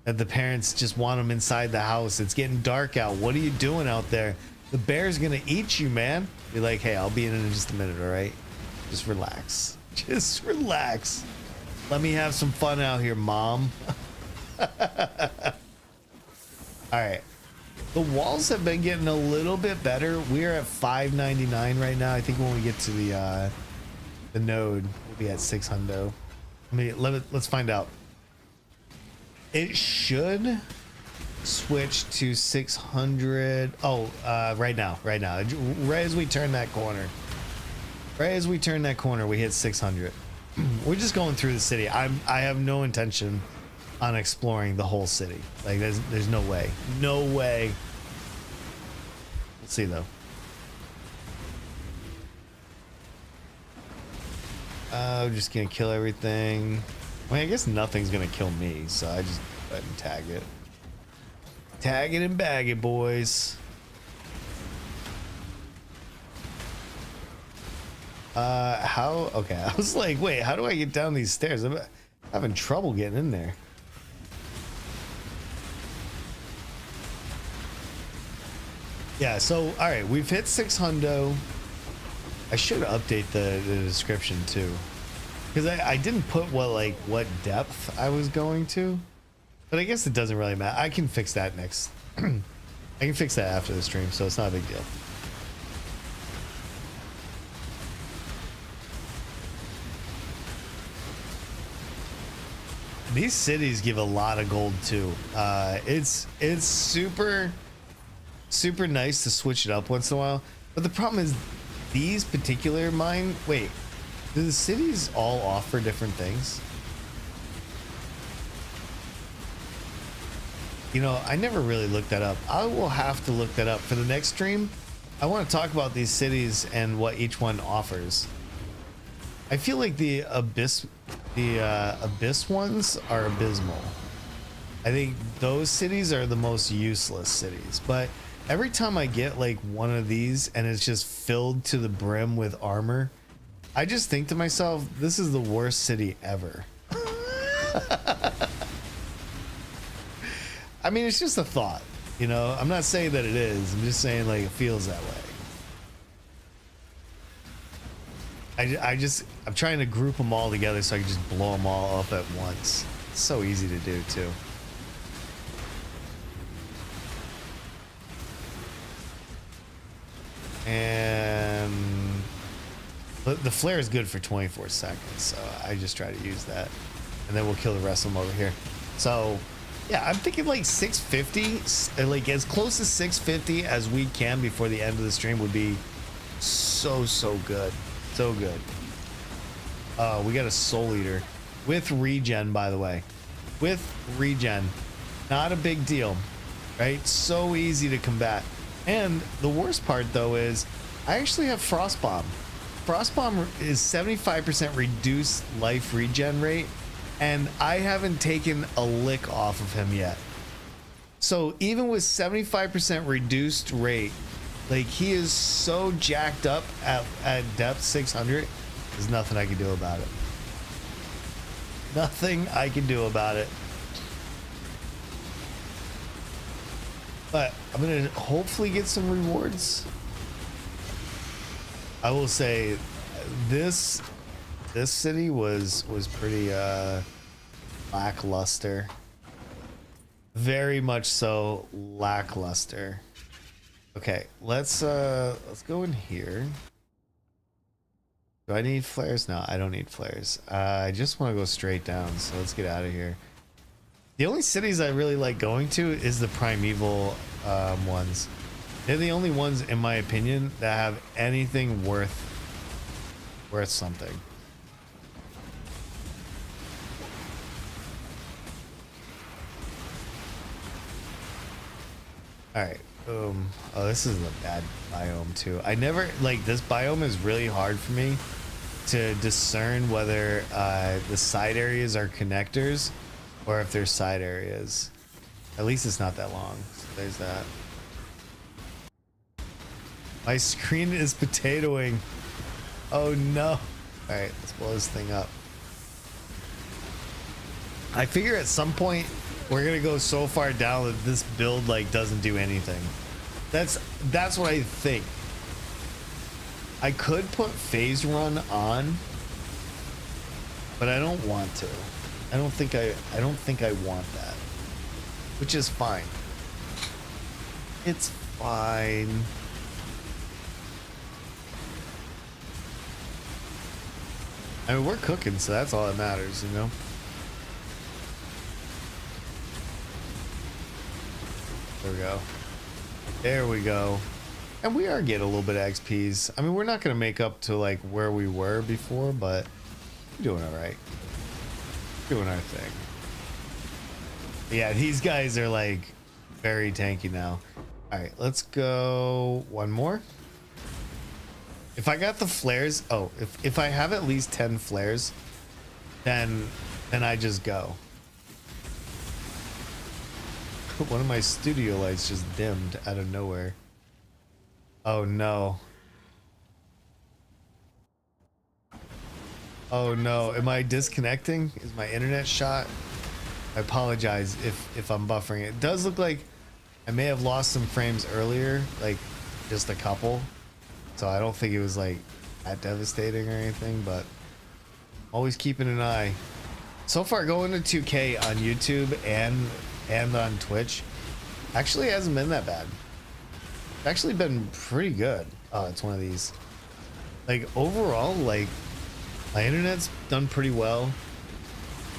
that the parents just want them inside the house. It's getting dark out. What are you doing out there? The bear's gonna eat you, man. Be like, hey, I'll be in just a minute, all right? Just relax. Just relax. Let me have some fun out here, Mom. All right. The walls have been getting a little bit better. We're at 599 right now. I think when we get to the node, we'll be at 600. Let's find out. It should switch to 600. Oh, right now. Right as we turn that corner. We hit 600. We're just going through the city. I have no intention on exploring the whole city. Like there's no way. No way. We'll see though. I'm just gonna kill everything. I mean, I guess nothing's gonna kill me, so I just go ahead and tag it. Tag it and bag it, boys. How? Okay, I was like, wait, how do I get down these stairs? I'm having trouble getting in there. Yeah, so, all right, we've hit 600. I should update the description too, because I didn't put what depth I was going to, but I guess it doesn't really matter. I can fix that next. I can fix that after the stream, so it's not a big deal. These cities give a lot of gold too. It's super nice to switch it up once in a while, but the problem is these particular wait, do the cities all offer different things? You know, I never really looked that up. I will have to look that up for the next stream. I want to talk about these cities and what each one offers. I feel like the abyss ones are abysmal. I think those cities are the most useless cities, but every time I get like one of these and it's just filled to the brim with armor, I just think to myself, this is the worst city ever. I mean, it's just a thought, you know. I'm not saying that it is. I'm just saying like it feels that way. I'm trying to group them all together so I can just blow them all up at once. It's so easy to do too. And the flare is good for 24 seconds, so I just try to use that, and then we'll kill the rest of them over here. So yeah, I'm thinking like 650, like as close to 650 as we can before the end of the stream would be so good. So good. We got a Soul Eater with regen, by the way. With regen. Not a big deal, right? So easy to combat. And the worst part, though, is I actually have Frost Bomb. Frost Bomb is 75% reduced life regen rate, and I haven't taken a lick off of him yet. So even with 75% reduced rate, like, he is so jacked up at depth 600. There's nothing I can do about it. Nothing I can do about it. But I'm gonna hopefully get some rewards. I will say this city was pretty lackluster. Very much so lackluster. Okay, let's go in here. Do I need flares? No, I don't need flares. I just want to go straight down, so let's get out of here. The only cities I really like going to is the primeval ones. They're the only ones, in my opinion, that have anything worth something. All right. Oh, this is a bad biome too. I never like this biome is really hard for me to discern whether the side areas are connectors or if they're side areas. At least it's not that long. So there's that. My screen is potatoing. Oh no. All right, let's blow this thing up. I figure at some point we're gonna go so far down that this build like doesn't do anything. That's what I think. I could put phase run on, but I don't want to. I don't think I want that. Which is fine. It's fine. I mean, we're cooking, so that's all that matters, you know? There we go. There we go. And we are getting a little bit of XPs. I mean, we're not going to make up to like where we were before, but we're doing all right. Doing our thing. Yeah, these guys are like very tanky now. All right, let's go one more. If I got the flares, oh, if I have at least 10 flares, then I just go. One of my studio lights just dimmed out of nowhere. Oh no. Oh no, am I disconnecting? Is my internet shot? I apologize if I'm buffering. It does look like I may have lost some frames earlier, like just a couple. So I don't think it was like that devastating or anything, but always keeping an eye. So far going to 2K on YouTube and on Twitch actually hasn't been that bad. It's actually been pretty good. Oh, it's one of these. Like overall, like my internet's done pretty well.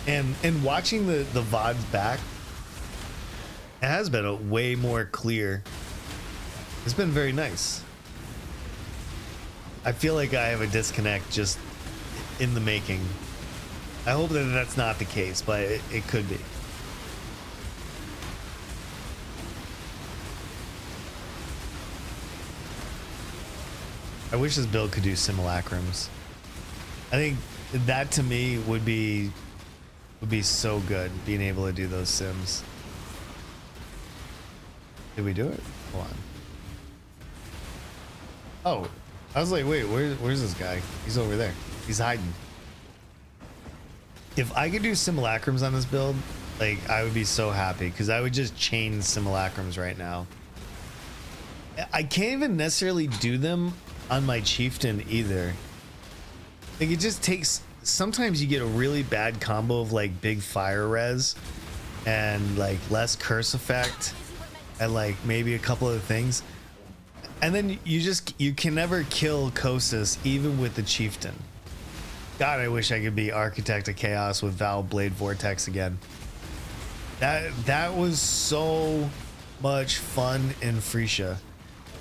And watching the VODs back, it has been a way more clear. It's been very nice. I feel like I have a disconnect just in the making. I hope that that's not the case, but it could be. I wish this build could do simulacrums. I think that to me would be so good, being able to do those sims. Did we do it? Hold on. Oh, I was like, wait, where's this guy? He's over there. He's hiding. If I could do simulacrums on this build, like I would be so happy because I would just chain simulacrums right now. I can't even necessarily do them on my chieftain either. Like it just takes, sometimes you get a really bad combo of like big fire res and like less curse effect and like maybe a couple of things. And then you can never kill Kostas even with the chieftain. God, I wish I could be Architect of Chaos with Val Blade Vortex again. That was so much fun in Frisia.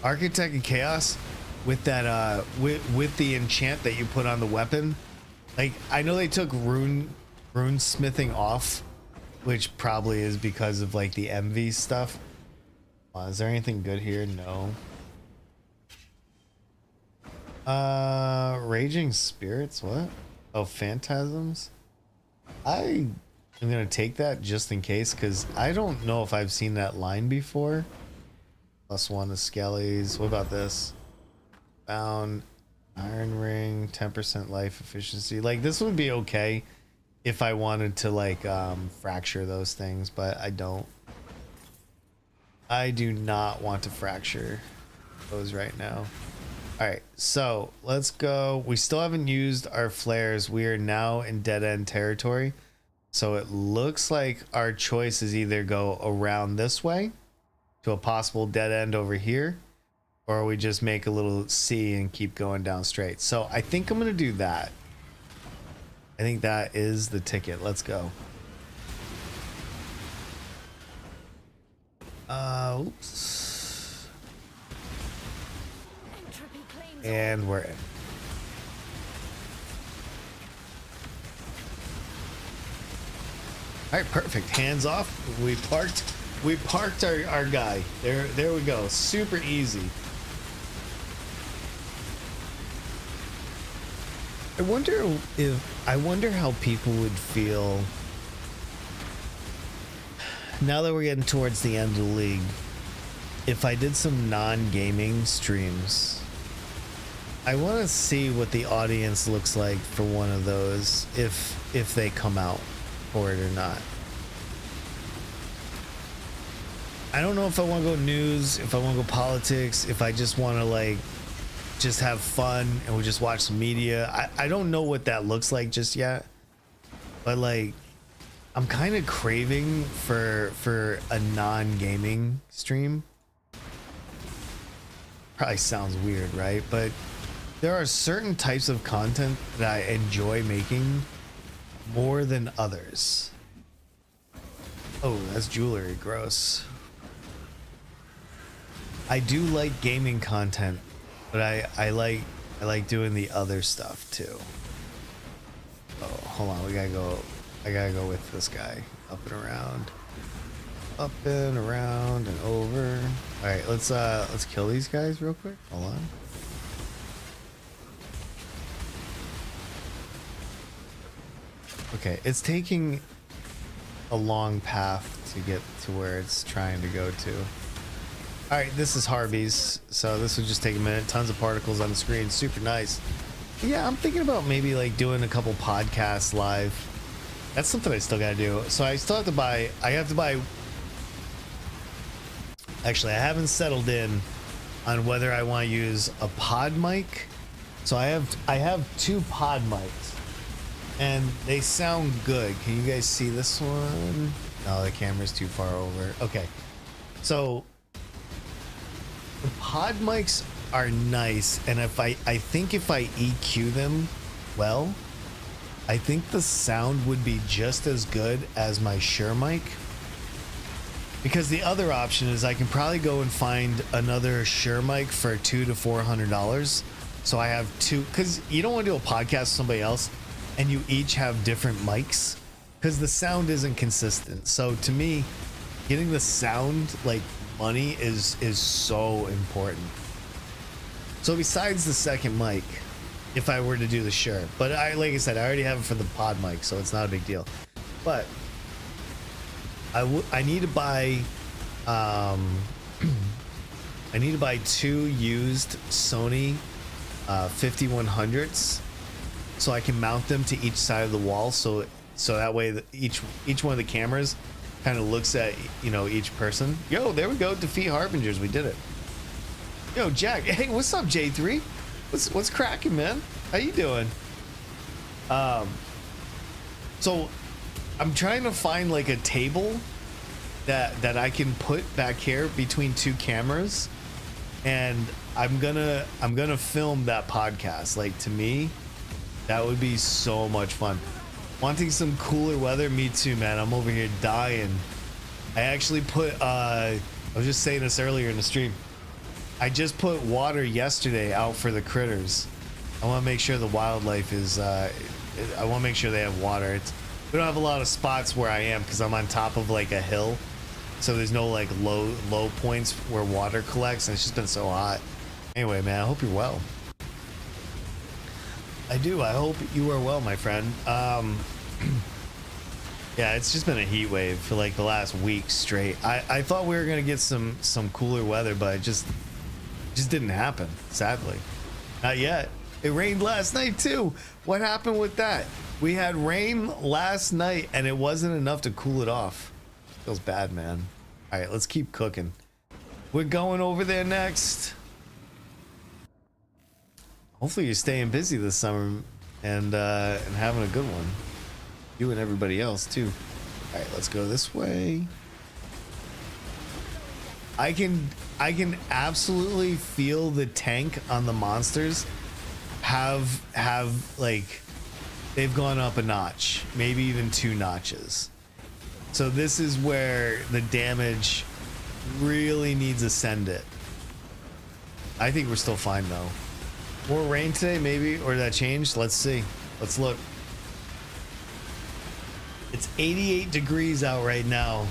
Architect of Chaos, with that with the enchant that you put on the weapon. Like, I know they took rune smithing off, which probably is because of like the MV stuff. Is there anything good here? No. Raging spirits, what? Oh, phantasms. I am gonna take that just in case, because I don't know if I've seen that line before. +1 to skellies. What about this? Bound iron ring, 10% life efficiency. Like, this would be okay if I wanted to like fracture those things, but I don't. I do not want to fracture those right now. All right, so let's go. We still haven't used our flares. We are now in dead end territory. So it looks like our choice is either go around this way to a possible dead end over here, or we just make a little C and keep going down straight. So I think I'm gonna do that. I think that is the ticket. Let's go. Oops. And we're in. All right, perfect. Hands off. We parked our guy. There we go. Super easy. I wonder how people would feel now that we're getting towards the end of the league if I did some non-gaming streams. I want to see what the audience looks like for one of those, if they come out for it or not. I don't know if I want to go news, if I want to go politics, if I just want to like just have fun and we just watch some media. I don't know what that looks like just yet, but like I'm kind of craving for a non-gaming stream. Probably sounds weird, right? But there are certain types of content that I enjoy making more than others. Oh, that's jewelry. Gross. I do like gaming content, but I like doing the other stuff too. Oh, hold on. I gotta go with this guy. Up and around. Up and around and over. All right, let's kill these guys real quick. Hold on. Okay, it's taking a long path to get to where it's trying to go to. All right, this is Harvey's, so this would just take a minute. Tons of particles on the screen, super nice. Yeah, I'm thinking about maybe like doing a couple podcasts live. That's something I still gotta do. So I still have to buy. Actually, I haven't settled in on whether I want to use a pod mic. So I have two pod mics, and they sound good. Can you guys see this one? No, the camera's too far over. Okay, so the pod mics are nice, and I think if I EQ them well, I think the sound would be just as good as my Shure mic. Because the other option is I can probably go and find another Shure mic for $200 to $400. So I have two, because you don't want to do a podcast with somebody else and you each have different mics, because the sound isn't consistent. So to me, getting the sound like money is so important. So besides the second mic, if I were to do the Shure, but like I said, I already have it for the pod mic, so it's not a big deal. But I need to buy I need to buy two used Sony 5100s so I can mount them to each side of the wall, so that way each one of the cameras kind of looks at, you know, each person. Yo, there we go. Defeat Harbingers. We did it. Yo, Jack. Hey, what's up, J3? What's cracking, man? How you doing? So I'm trying to find like a table that I can put back here between two cameras, and I'm gonna film that podcast. Like, to me, that would be so much fun. Wanting some cooler weather, me too, man. I'm over here dying. I actually put I was just saying this earlier in the stream. I just put water yesterday out for the critters. I want to make sure the wildlife is, I want to make sure they have water. We don't have a lot of spots where I am because I'm on top of like a hill. So there's no like low points where water collects, and it's just been so hot. Anyway, man, I hope you're well. I do. I hope you are well, my friend. Yeah, it's just been a heat wave for like the last week straight. I thought we were gonna get some cooler weather, but it just didn't happen, sadly. Not yet. It rained last night too. What happened with that? We had rain last night and it wasn't enough to cool it off. Feels bad, man. All right, let's keep cooking. We're going over there next. Hopefully you're staying busy this summer and having a good one. You and everybody else too. All right, let's go this way. I can absolutely feel the tank on the monsters have like they've gone up a notch, maybe even 2 notches. So this is where the damage really needs to send it. I think we're still fine though. More rain today, maybe, or that changed? Let's see. Let's look. It's 88 degrees out right now.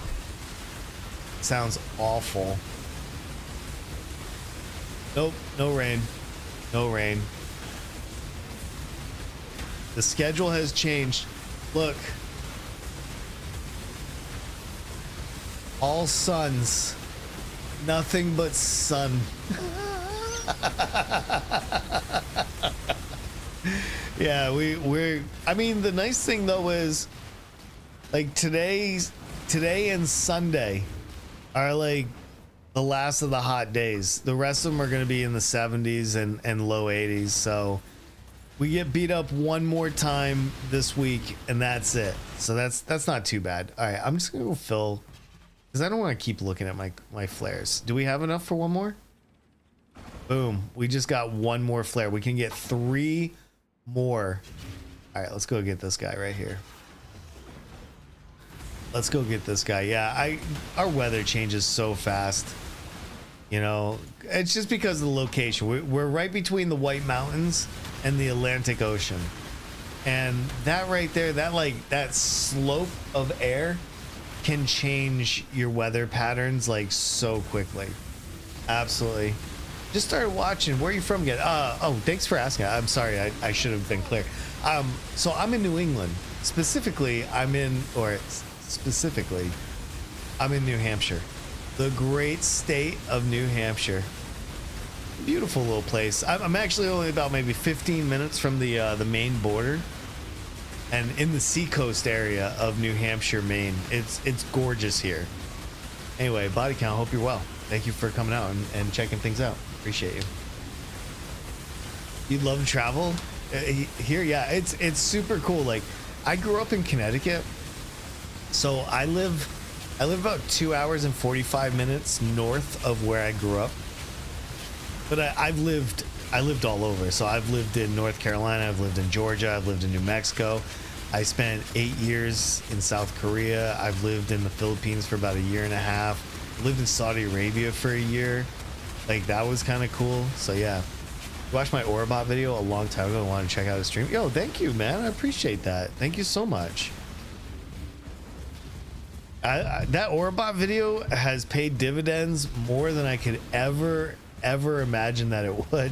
Sounds awful. Nope, no rain. No rain. The schedule has changed. Look. All suns. Nothing but sun. Yeah, we're I mean, the nice thing though is like today and Sunday are like the last of the hot days. The rest of them are going to be in the 70s and low 80s. So we get beat up one more time this week and that's it. So that's not too bad. All right, I'm just going to go fill because I don't want to keep looking at my flares. Do we have enough for one more? Boom. We just got one more flare. We can get 3 more. All right, let's go get this guy right here. Let's go get this guy. Yeah, our weather changes so fast. You know, it's just because of the location. We're right between the White Mountains and the Atlantic Ocean. And that right there, that slope of air can change your weather patterns like so quickly. Absolutely. Just started watching. Where are you from again? Oh, thanks for asking. I'm sorry. I should have been clear. So I'm in New England. Specifically, I'm in New Hampshire. The great state of New Hampshire. Beautiful little place. I'm actually only about maybe 15 minutes from the Maine border. And in the seacoast area of New Hampshire, Maine. It's gorgeous here. Anyway, body count, hope you're well. Thank you for coming out and checking things out. Appreciate you. You'd love to travel here? Yeah, it's super cool. Like, I grew up in Connecticut, so I live about 2 hours and 45 minutes north of where I grew up. But I lived all over. So I've lived in North Carolina, I've lived in Georgia, I've lived in New Mexico. I spent 8 years in South Korea. I've lived in the Philippines for about 1.5 years. Lived in Saudi Arabia for a year. Like, that was kind of cool. So yeah, watched my Orobot video a long time ago. I wanted to check out his stream. Yo, thank you, man. I appreciate that. Thank you so much. That Orobot video has paid dividends more than I could ever imagine that it would.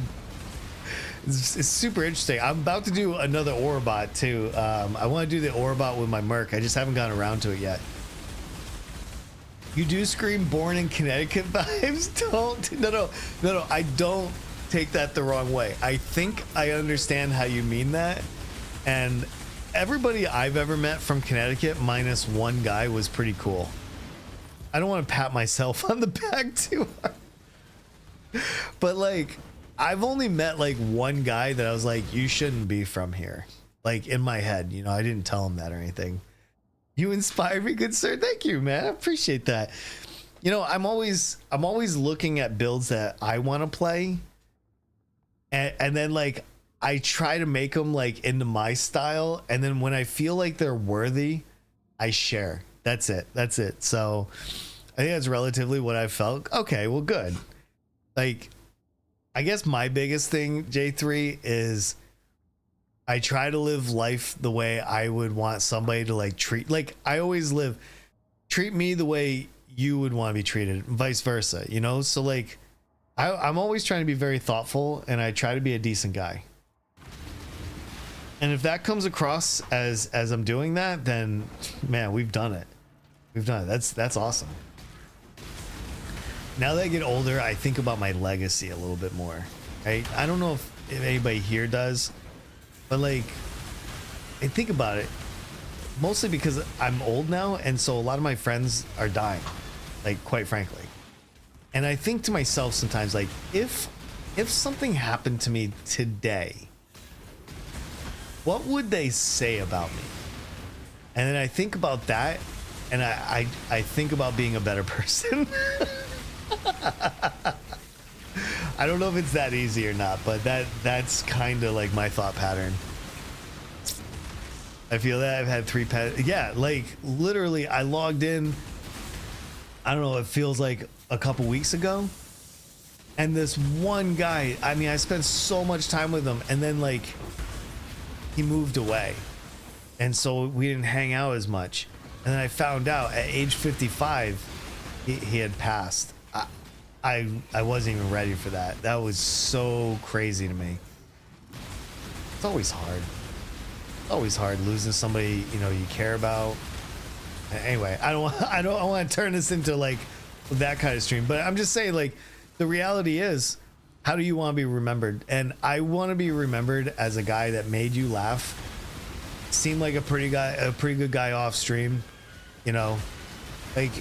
It's super interesting. I'm about to do another Orobot too. I want to do the Orobot with my Merc. I just haven't gotten around to it yet. You do scream born in Connecticut vibes? No, I don't take that the wrong way. I think I understand how you mean that. And everybody I've ever met from Connecticut, minus one guy, was pretty cool. I don't want to pat myself on the back too hard. But like, I've only met like one guy that I was like, you shouldn't be from here. Like, in my head, you know, I didn't tell him that or anything. You inspired me, good sir. Thank you, man. I appreciate that. You know, I'm always looking at builds that I want to play, and then like I try to make them like into my style, and then when I feel like they're worthy, I share. That's it. So I think that's relatively what I felt. Okay, well, good. Like, I guess my biggest thing, J3, is I try to live life the way I would want somebody to like treat. Like I always live, treat me the way you would want to be treated, vice versa. You know, so like I'm always trying to be very thoughtful, and I try to be a decent guy. And if that comes across as I'm doing that, then man, we've done it. We've done it. That's awesome. Now that I get older, I think about my legacy a little bit more. Right? I don't know if anybody here does, but like I think about it mostly because I'm old now, and so a lot of my friends are dying, like quite frankly. And I think to myself sometimes, like if something happened to me today, what would they say about me? And then I think about that, and I think about being a better person. I don't know if it's that easy or not, but that's kind of like my thought pattern. I feel that I've had 3 pets. Yeah, like literally I logged in, I don't know, it feels like a couple weeks ago. And this one guy, I mean, I spent so much time with him, and then like he moved away. And so we didn't hang out as much. And then I found out at age 55, he had passed. I wasn't even ready for that. That was so crazy to me. It's always hard. It's always hard losing somebody, you know, you care about. Anyway, I don't want to turn this into like that kind of stream, but I'm just saying, like, the reality is, how do you want to be remembered? And I want to be remembered as a guy that made you laugh, seemed like a pretty good guy off stream, you know. Like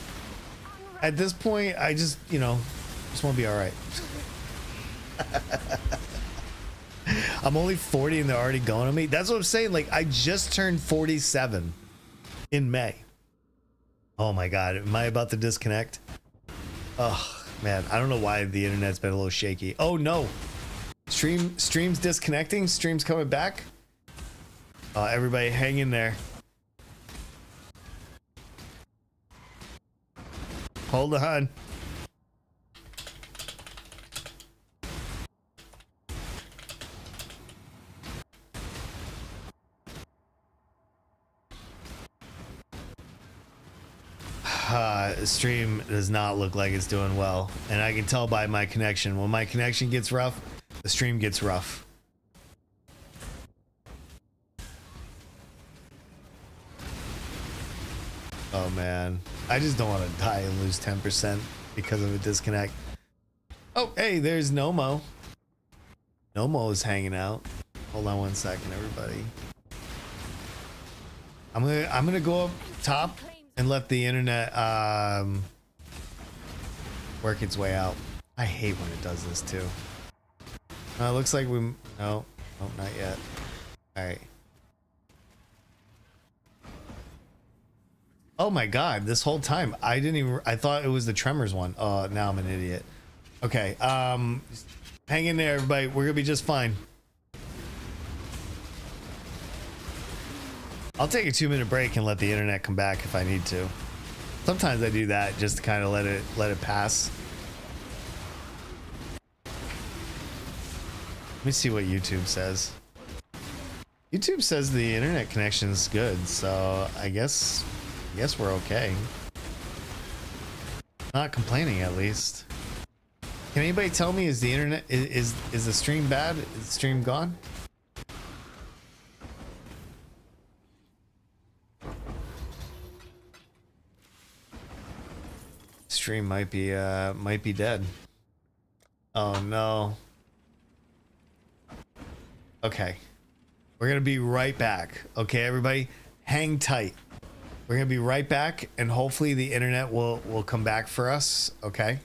at this point, I just, you know, just want to be all right. I'm only 40 and they're already going on me. That's what I'm saying. Like I just turned 47 in May. Oh my God, am I about to disconnect? Oh man, I don't know why the internet's been a little shaky. Oh no, stream's disconnecting. Stream's coming back. Everybody hang in there. Hold on. The stream does not look like it's doing well, and I can tell by my connection. When my connection gets rough, the stream gets rough. Oh man, I just don't want to die and lose 10% because of a disconnect. Oh, hey, there's Nomo. Nomo is hanging out. Hold on one second, everybody. I'm gonna go up top and let the internet work its way out. I hate when it does this too. It looks like no, not yet. All right. Oh my God, this whole time I thought it was the Tremors one. Now I'm an idiot. Okay, hang in there, everybody. We're gonna be just fine. I'll take a 2-minute break and let the internet come back if I need to. Sometimes I do that just to kind of let it pass. Let me see what YouTube says. YouTube says the internet connection is good, so I guess we're okay. Not complaining, at least. Can anybody tell me, is the internet is the stream bad? Is the stream gone? Stream might be dead. Oh no. Okay. We're gonna be right back. Okay, everybody, hang tight. We're gonna be right back, and hopefully the internet will come back for us. Okay.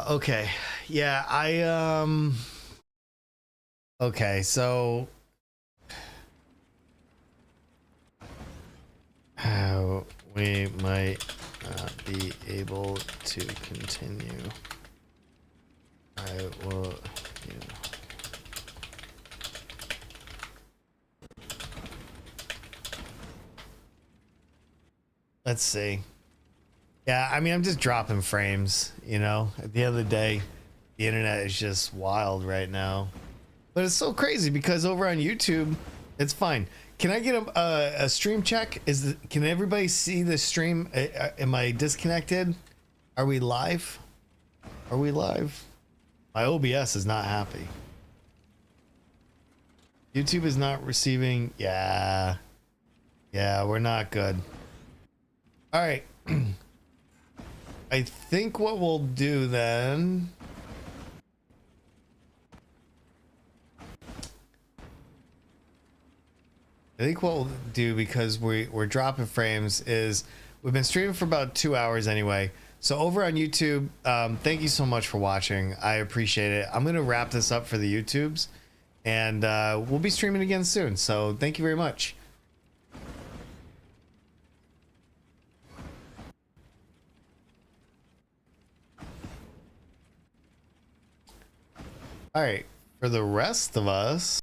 Okay. Yeah, okay, so how we might not be able to continue. I will, you know. Let's see. Yeah, I mean, I'm just dropping frames, you know. At the end of the day, the internet is just wild right now. But it's so crazy because over on YouTube, it's fine. Can I get a stream check? Can everybody see the stream? Am I disconnected? Are we live? Are we live? My OBS is not happy. YouTube is not receiving. Yeah. Yeah, we're not good. All right. I think what we'll do then. I think what we'll do, because we're dropping frames, is we've been streaming for about 2 hours anyway. So over on YouTube, thank you so much for watching. I appreciate it. I'm going to wrap this up for the YouTubes, and we'll be streaming again soon. So thank you very much. All right. For the rest of us,